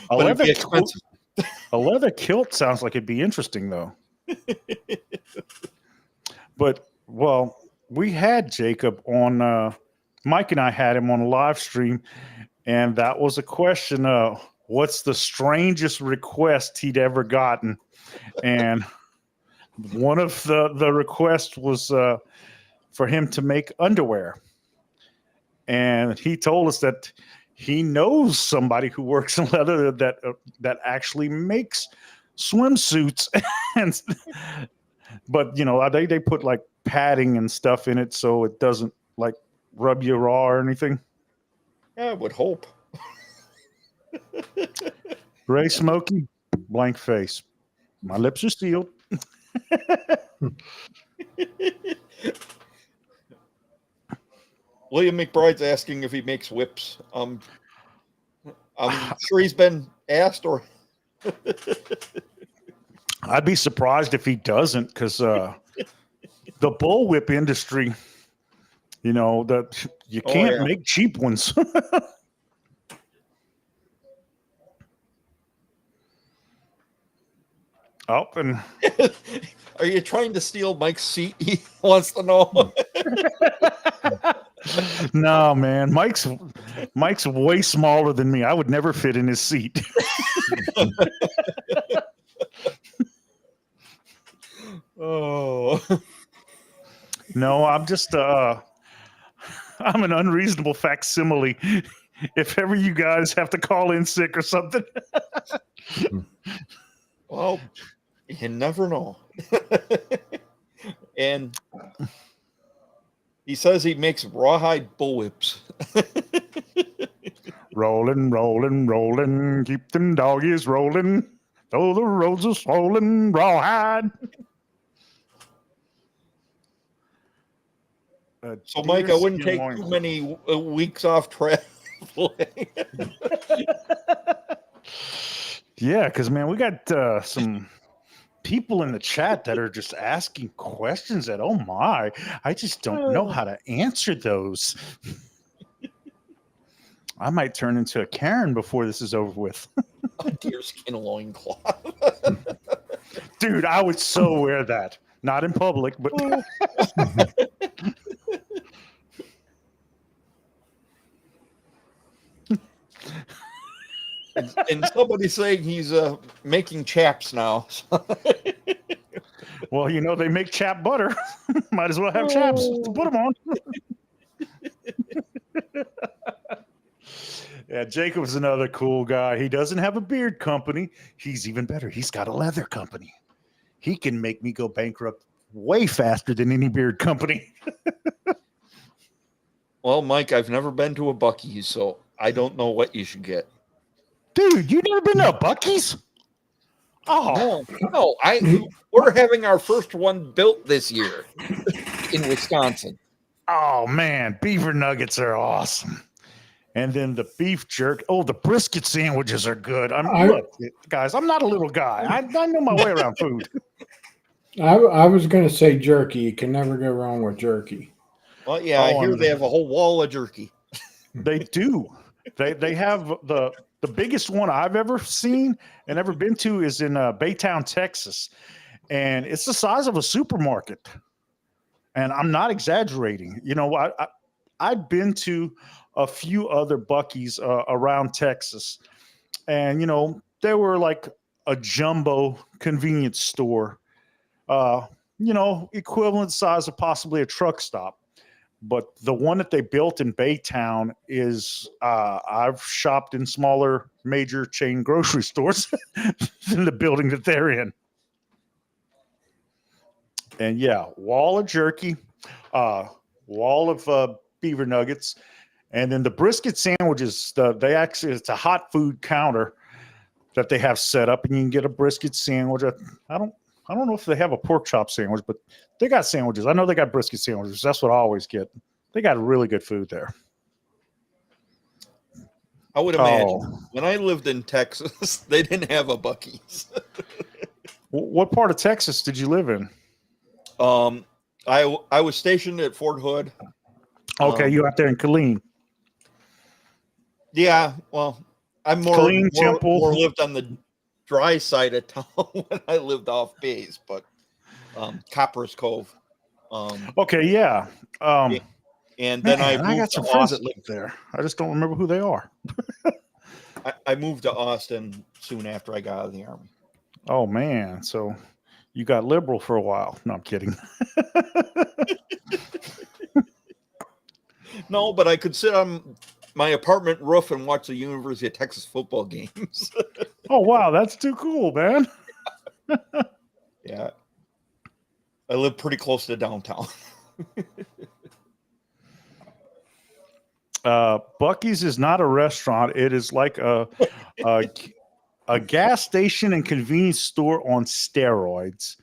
But it'd be expensive. A leather kilt sounds like it'd be interesting, though. But, well, we had Jacob on, Mike and I had him on a live stream, and that was a question of what's the strangest request he'd ever gotten. And one of the requests was for him to make underwear. And he told us that he knows somebody who works in leather that actually makes swimsuits. But they put like padding and stuff in it so it doesn't like rub you raw or anything. I would hope. Ray Smokey, blank face. My lips are sealed. William McBride's asking if he makes whips. I'm sure he's been asked, or I'd be surprised if he doesn't, because the bullwhip industry, that you can't make cheap ones. Oh, and are you trying to steal Mike's seat? He wants to know. No, man. Mike's way smaller than me. I would never fit in his seat. Oh. No, I'm just I'm an unreasonable facsimile. If ever you guys have to call in sick or something. Well, you never know. And he says he makes rawhide bullwhips. Rolling, rolling, rolling, keep them doggies rolling. Though the roads are swollen, rawhide. So, Mike, I wouldn't take too many weeks off traveling. Yeah, because, man, we got some people in the chat that are just asking questions that, oh, my, I just don't know how to answer those. I might turn into a Karen before this is over with. A deerskin loincloth. Dude, I would so wear that. Not in public, but... And somebody's saying he's making chaps now. Well, you know, they make chap butter. Might as well have chaps to put them on. Yeah, Jacob's another cool guy. He doesn't have a beard company. He's even better. He's got a leather company. He can make me go bankrupt way faster than any beard company. Well, Mike, I've never been to a Buc-ee's, so I don't know what you should get. Dude, you never been to a Buc-ee's? Oh, No, we're having our first one built this year in Wisconsin. Oh man, beaver nuggets are awesome. And then the beef jerk. Oh, the brisket sandwiches are good. Look, guys, I'm not a little guy. I know my way around food. I was going to say jerky. You can never go wrong with jerky. Well, yeah, I hear they have a whole wall of jerky. They do. They have the biggest one I've ever seen and ever been to is in Baytown, Texas, and it's the size of a supermarket. And I'm not exaggerating. You know, I've been to a few other Buc-ee's around Texas, and you know they were like a jumbo convenience store, you know, equivalent size of possibly a truck stop. But the one that they built in Baytown is I've shopped in smaller major chain grocery stores than the building that they're in. And yeah, wall of jerky, wall of beaver nuggets, and then the brisket sandwiches. It's a hot food counter that they have set up, and you can get a brisket sandwich. I don't know if they have a pork chop sandwich, but they got sandwiches. I know they got brisket sandwiches. That's what I always get. They got really good food there. I would imagine when I lived in Texas, they didn't have a Buc-ee's. What part of Texas did you live in? I was stationed at Fort Hood. Okay, you out there in Killeen. Yeah, well, I'm more lived on the dry side of town when I lived off base, but Copper's Cove. Okay, yeah. And then I got some friends that live there. I just don't remember who they are. I moved to Austin soon after I got out of the Army. Oh man, so you got liberal for a while. No, I'm kidding. No, but I could sit on my apartment roof and watch the University of Texas football games. Oh wow, that's too cool, man. Yeah. I live pretty close to downtown. Buc-ee's is not a restaurant. It is like a gas station and convenience store on steroids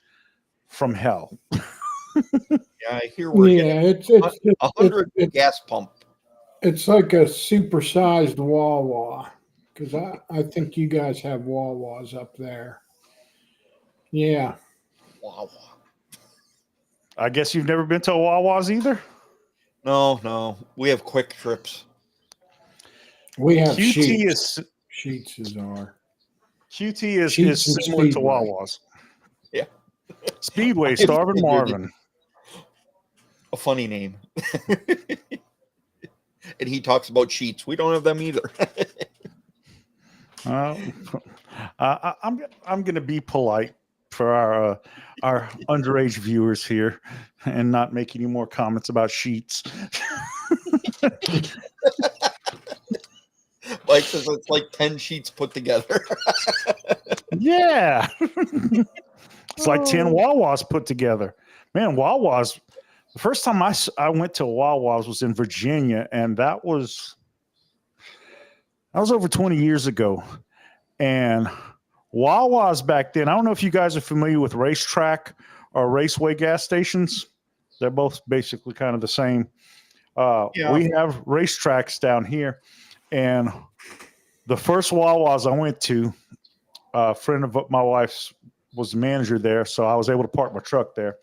from hell. Yeah, I hear we're it's 100 gas pump. It's like a supersized Wawa, because I think you guys have Wawas up there. Yeah. Wawa. I guess you've never been to a Wawa's either? No. We have Quick Trips. We have QT Sheets is our. QT is similar to Wawa's. Yeah. Speedway, Starvin' Marvin. A funny name. And he talks about sheets. We don't have them either. I'm going to be polite for our underage viewers here and not make any more comments about sheets. Like says it's like 10 sheets put together. Yeah. It's like 10 Wawas put together. Man, Wawas. The first time I went to Wawa's was in Virginia, and that was over 20 years ago. And Wawa's back then, I don't know if you guys are familiar with Racetrack or Raceway gas stations. They're both basically kind of the same. We have Racetracks down here. And the first Wawa's I went to, a friend of my wife's was the manager there, so I was able to park my truck there.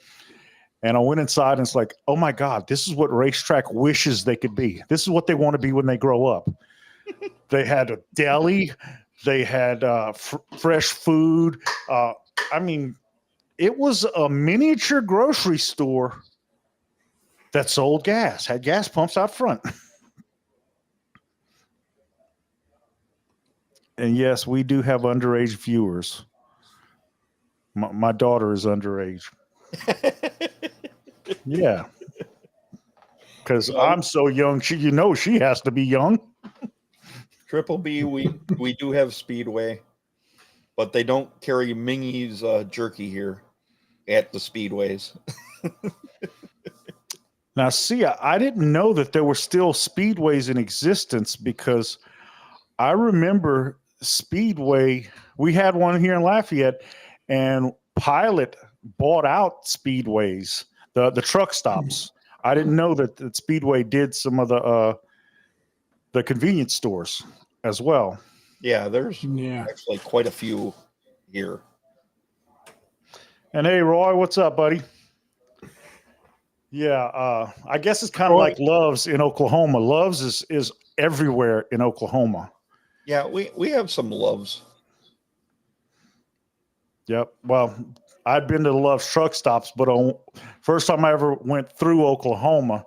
And I went inside, and it's like, oh my God, this is what Racetrack wishes they could be. This is what they want to be when they grow up. They had a deli. They had fresh food. I mean, it was a miniature grocery store that sold gas, had gas pumps out front. And yes, we do have underage viewers. My daughter is underage. Yeah. Because I'm so young, she has to be young. Triple B, we do have Speedway, but they don't carry Mingy's jerky here at the speedways. Now, see, I didn't know that there were still speedways in existence because I remember Speedway. We had one here in Lafayette, and Pilot bought out speedways, the truck stops. I didn't know that Speedway did some of the convenience stores as well. Yeah, there's Yeah. actually quite a few here. And hey, Roy, what's up, buddy? Yeah, I guess it's kind of like Love's in Oklahoma. Love's is everywhere in Oklahoma. Yeah, we have some Loves. Yep. Well, I'd been to the Love's truck stops, but first time I ever went through Oklahoma,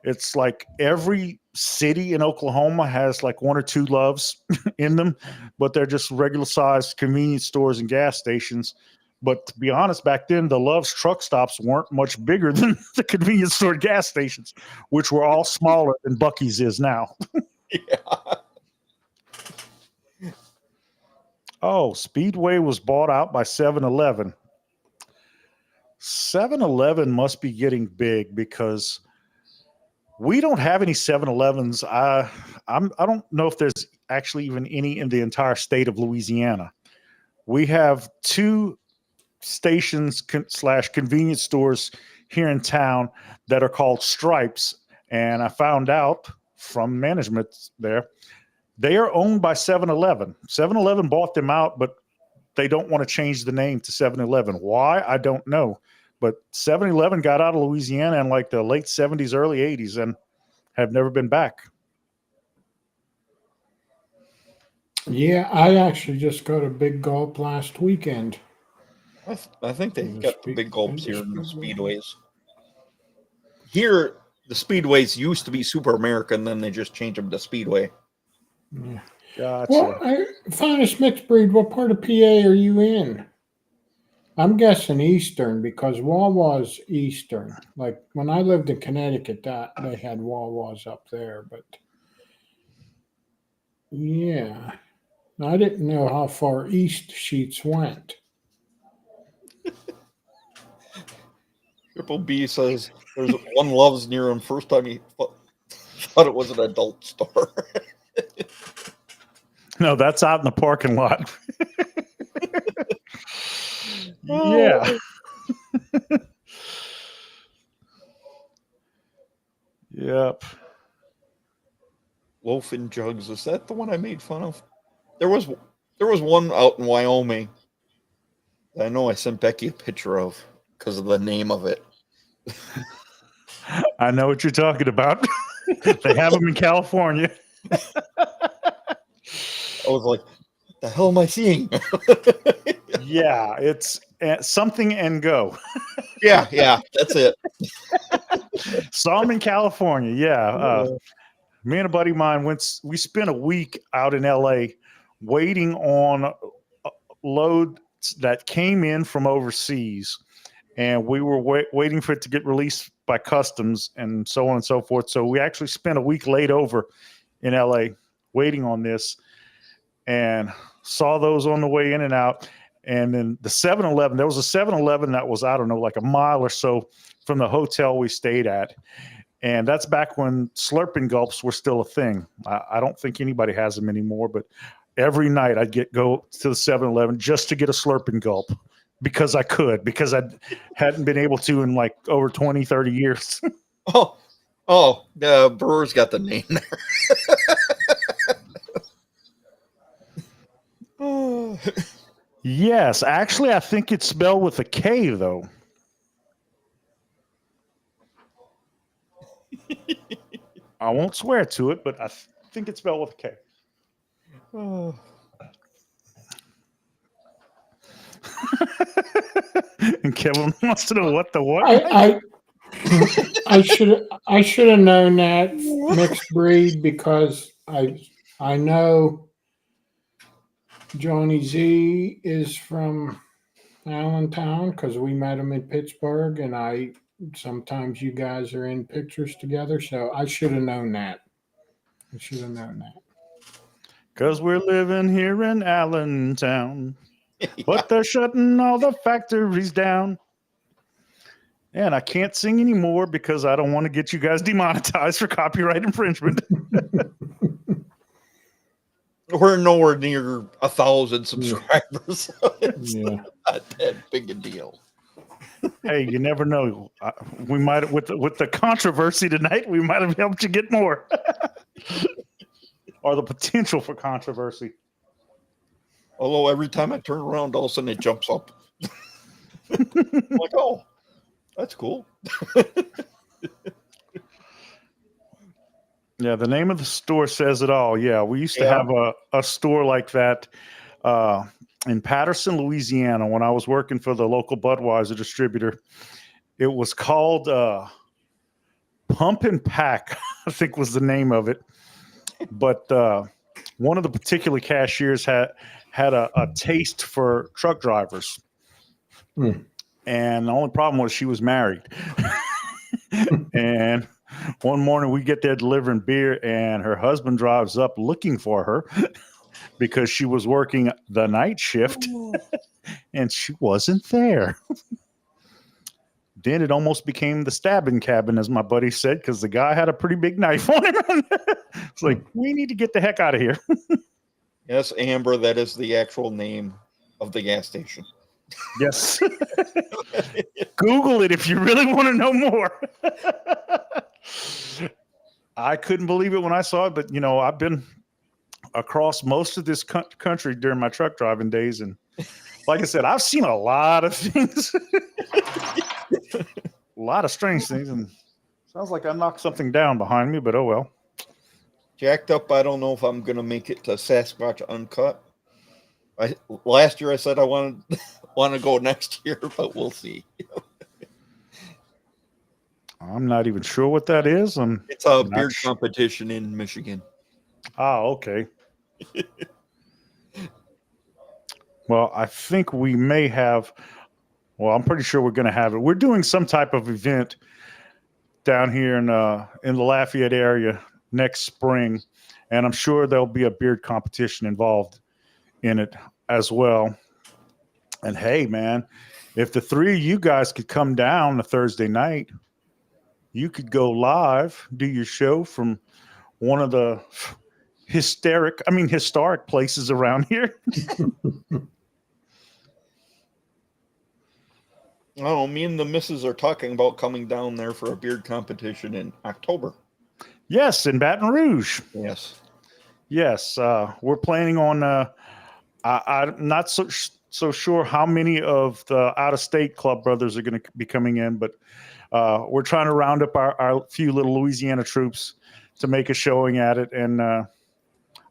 it's like every city in Oklahoma has like one or two Loves in them, but they're just regular sized convenience stores and gas stations. But to be honest, back then, the Love's truck stops weren't much bigger than the convenience store gas stations, which were all smaller than Buc-ee's is now. Yeah. Oh, Speedway was bought out by 7-Eleven. 7-Eleven must be getting big because we don't have any 7-Elevens. I don't know if there's actually even any in the entire state of Louisiana. We have 2 stations / convenience stores here in town that are called Stripes, and I found out from management there they are owned by 7-Eleven. 7-Eleven bought them out, but they don't want to change the name to 7-Eleven. Why? I don't know. But 7-Eleven got out of Louisiana in like the late 70s, early 80s, and have never been back. Yeah, I actually just got a big gulp last weekend. I think they got the big gulps here in the speedways. Here, the speedways used to be Super America, and then they just changed them to Speedway. Yeah. Gotcha. Well, finest mixed breed, what part of PA are you in? I'm guessing Eastern because Wawa's Eastern. Like when I lived in Connecticut, they had Wawa's up there, but yeah, I didn't know how far east Sheets went. Triple B says there's one Love's near him. First time he thought it was an adult store. No, that's out in the parking lot. Yeah. Yep. Loaf and Jugs, is that the one I made fun of? There was one out in Wyoming that I know I sent Becky a picture of because of the name of it. I know what you're talking about. They have them in California. I was like, what the hell am I seeing? Yeah, it's something and go. Yeah, that's it. Saw them in California. Yeah. Me and a buddy of mine we spent a week out in LA waiting on loads that came in from overseas. And we were waiting for it to get released by customs and so on and so forth. So we actually spent a week laid over in LA waiting on this and saw those on the way in and out. And then the 7-Eleven, there was a 7-Eleven that was, I don't know, like a mile or so from the hotel we stayed at. And that's back when slurping gulps were still a thing. I don't think anybody has them anymore, but every night I'd go to the 7-Eleven just to get a slurping gulp. Because I could, because I hadn't been able to in like over 20, 30 years. The brewer's got the name there. Yes, actually, I think it's spelled with a K, though. I won't swear to it, but I think it's spelled with a K. And Kevin wants to know what the what. I should have known that mixed breed because I know Johnny Z is from Allentown because we met him in Pittsburgh, and sometimes you guys are in pictures together, so I should have known that. Because we're living here in Allentown, but they're shutting all the factories down. And I can't sing anymore because I don't want to get you guys demonetized for copyright infringement. We're nowhere near 1,000 subscribers. So it's Yeah. not that big a deal. Hey, you never know. We might, with the controversy tonight, we might have helped you get more, or the potential for controversy. Although every time I turn around, all of a sudden it jumps up. I'm like, oh, that's cool. Yeah, the name of the store says it all. Yeah, we used to have a store like that in Patterson, Louisiana, when I was working for the local Budweiser distributor. It was called Pump and Pack, I think was the name of it. But one of the particular cashiers had a taste for truck drivers. And the only problem was she was married. And one morning we get there delivering beer, and her husband drives up looking for her because she was working the night shift and she wasn't there. Then it almost became the stabbing cabin, as my buddy said, because the guy had a pretty big knife on him. It's like, we need to get the heck out of here. Yes, Amber, that is the actual name of the gas station. Yes. Google it if you really want to know more. I couldn't believe it when I saw it, but I've been across most of this country during my truck driving days, and like I said, I've seen a lot of things, a lot of strange things, and sounds like I knocked something down behind me, but oh well. Jacked up, I don't know if I'm gonna make it to Sasquatch Uncut. Last year I said I want to go next year, but we'll see. I'm not even sure what that is. It's a beard competition in Michigan. Oh, okay. Well, I think we may have. Well, I'm pretty sure we're going to have it. We're doing some type of event down here in the Lafayette area next spring, and I'm sure there'll be a beard competition involved in it as well. And hey, man, if the three of you guys could come down a Thursday night, you could go live, do your show from one of the historic places around here. Oh, me and the missus are talking about coming down there for a beard competition in October. Yes, in Baton Rouge. Yes, we're planning on. I'm not so sure how many of the out-of-state club brothers are going to be coming in, but we're trying to round up our few little Louisiana troops to make a showing at it, and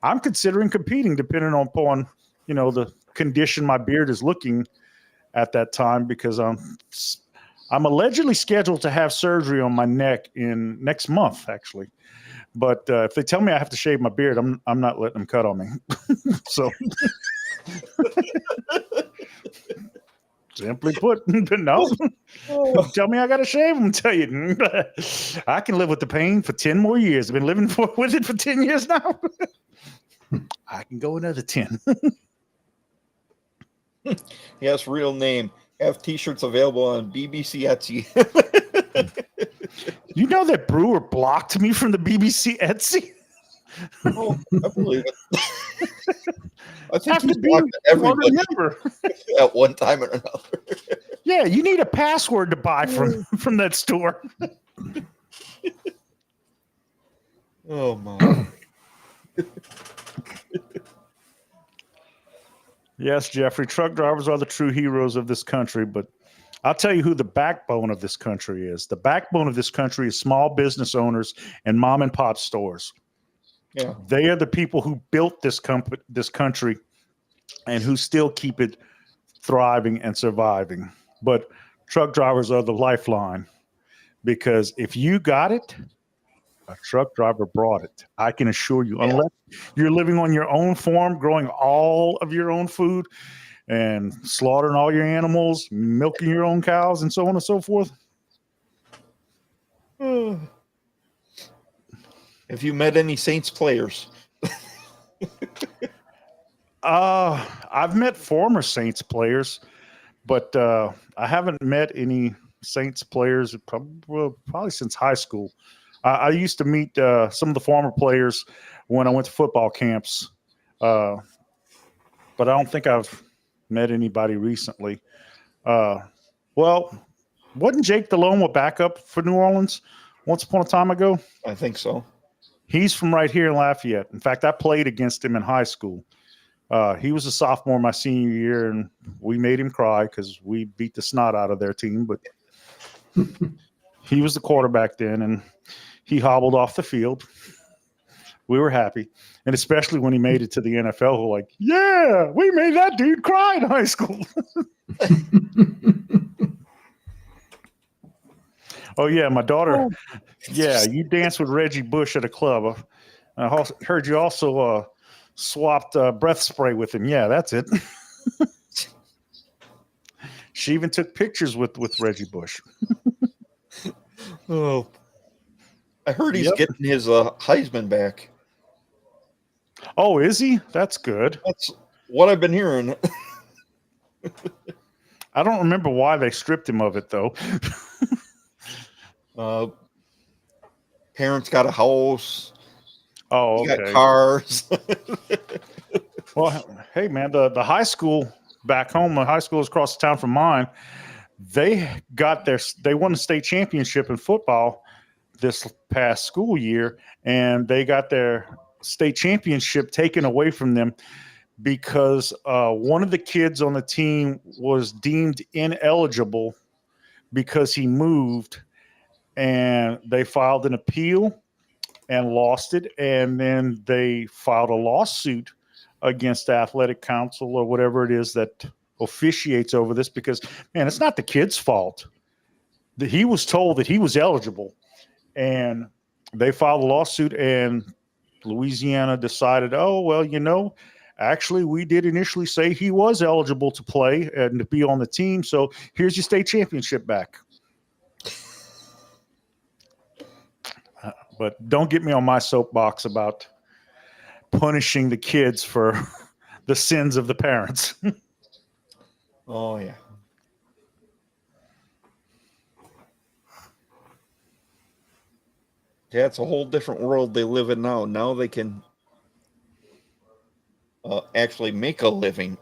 I'm considering competing, depending upon the condition my beard is looking at that time, because I'm allegedly scheduled to have surgery on my neck in next month, actually. But if they tell me I have to shave my beard, I'm not letting them cut on me. So, simply put, no. Tell me I got to shave them. Tell you, I can live with the pain for 10 more years. I've been living with it for 10 years now. I can go another 10. Yes, real name. Have t-shirts available on BBC Etsy. You know that Brewer blocked me from the BBC Etsy? Oh, I believe it. I think he's blocked everybody at one time or another. Yeah, you need a password to buy from that store. Oh, my. Yes, Jeffrey, truck drivers are the true heroes of this country, but I'll tell you who the backbone of this country is. The backbone of this country is small business owners and mom and pop stores. Yeah. They are the people who built this country and who still keep it thriving and surviving. But truck drivers are the lifeline, because if you got it, a truck driver brought it. I can assure you, unless you're living on your own farm, growing all of your own food, and slaughtering all your animals, milking your own cows, and so on and so forth? Have you met any Saints players? I've met former Saints players, but I haven't met any Saints players probably since high school. I used to meet some of the former players when I went to football camps, but I don't think I've met anybody recently. Well, wasn't Jake Delhomme a backup for New Orleans once upon a time ago? I think so. He's from right here in Lafayette. In fact, I played against him in high school. He was a sophomore my senior year, and we made him cry because we beat the snot out of their team. But he was the quarterback then, and he hobbled off the field. We were happy, and especially when he made it to the NFL, we're like, yeah, we made that dude cry in high school. Oh, yeah, my daughter. Yeah, you danced with Reggie Bush at a club. I heard you also swapped breath spray with him. Yeah, that's it. She even took pictures with Reggie Bush. Oh, I heard he's getting his Heisman back. Oh, is he? That's good. That's what I've been hearing. I don't remember why they stripped him of it, though. Parents got a house. Oh, okay. Got cars. Well, hey, man, the high school back home, the high school is across the town from mine, they won the state championship in football this past school year, and they got their state championship taken away from them because one of the kids on the team was deemed ineligible because he moved, and they filed an appeal and lost it, and then they filed a lawsuit against the athletic council or whatever it is that officiates over this, because, man, it's not the kid's fault. He was told that he was eligible, and they filed a lawsuit, and Louisiana decided, oh, well, actually, we did initially say he was eligible to play and to be on the team, so here's your state championship back. But don't get me on my soapbox about punishing the kids for the sins of the parents. Oh, yeah. Yeah, it's a whole different world they live in now. Now they can actually make a living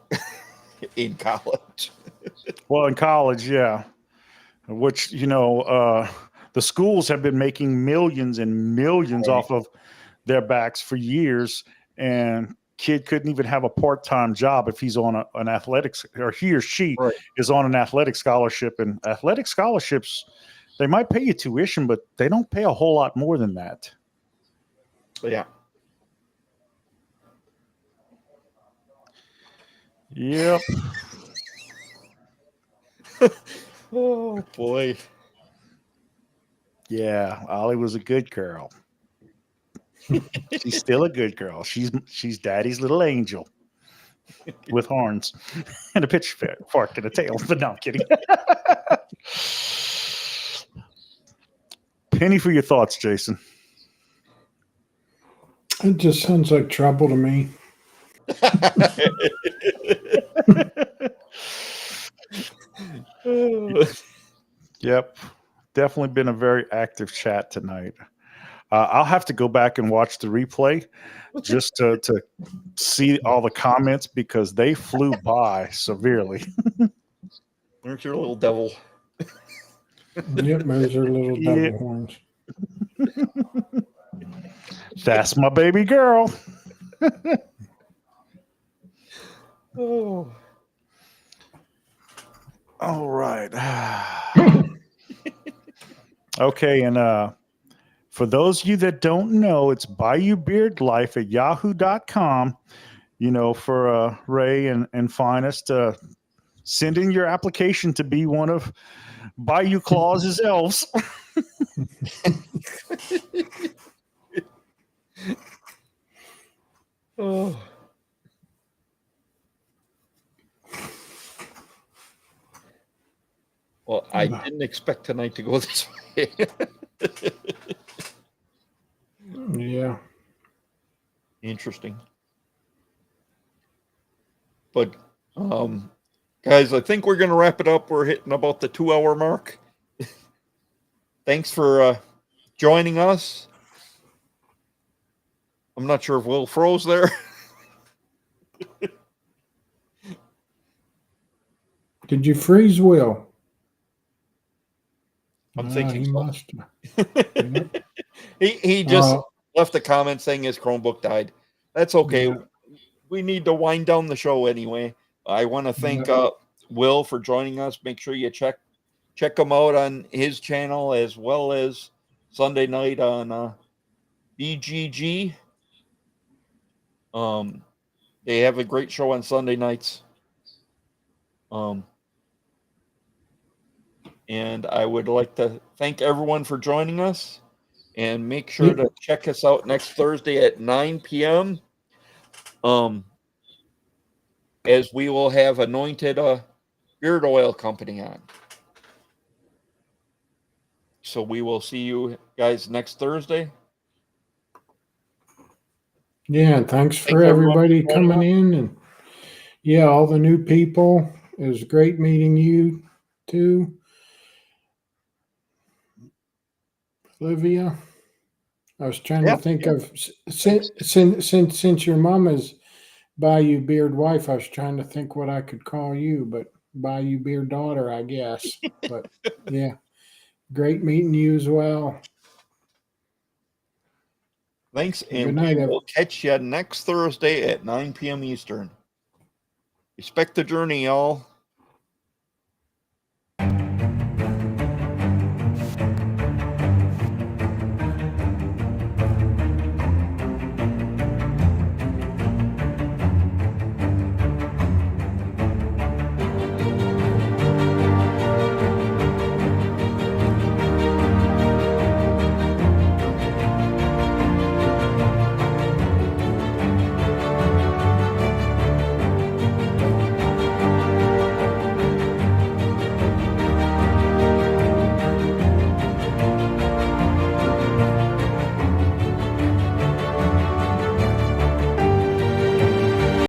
in college. Well, in college, yeah. Which, the schools have been making millions and millions off of their backs for years, and kid couldn't even have a part-time job if he's on an athletics, or he or she is on an athletic scholarship. And athletic scholarships, they might pay you tuition, but they don't pay a whole lot more than that. Yeah. Yep. Oh boy. Yeah, Ollie was a good girl. She's still a good girl. She's daddy's little angel with horns and a pitch fork and a tail. But no, I'm kidding. Penny for your thoughts, Jason. It just sounds like trouble to me. Yep. Definitely been a very active chat tonight. I'll have to go back and watch the replay just to see all the comments, because they flew by severely. Aren't you a little devil? Yep, those are little devil horns. That's my baby girl. Oh. All right. Okay, and for those of you that don't know, it's bayoubeardlife at yahoo.com, for Ray and Finest. Send in your application to be one of Bayou Claus's elves. Oh. Well, I didn't expect tonight to go this way. Yeah. Interesting. But guys, I think we're gonna wrap it up. We're hitting about the 2-hour mark. Thanks for joining us. I'm not sure if Will froze there. Did you freeze Will? I'm thinking he so. must have. Yep. He just left a comment saying his Chromebook died. That's okay. Yeah. We need to wind down the show anyway. I want to thank Will for joining us. Make sure you check him out on his channel as well as Sunday night on BGG. They have a great show on Sunday nights. And I would like to thank everyone for joining us, and make sure to check us out next Thursday at 9 p.m. As we will have Anointed Beard Oil Company on. So we will see you guys next Thursday. Yeah, and thanks for everybody coming in, and all the new people. It was great meeting you too, Olivia. I was trying to think of since your mom is Bayou Beard wife. I was trying to think what I could call you, but Bayou Beard daughter, I guess. But yeah, great meeting you as well. Thanks, and we will catch you next Thursday at 9 p.m. Eastern. Respect the journey, y'all.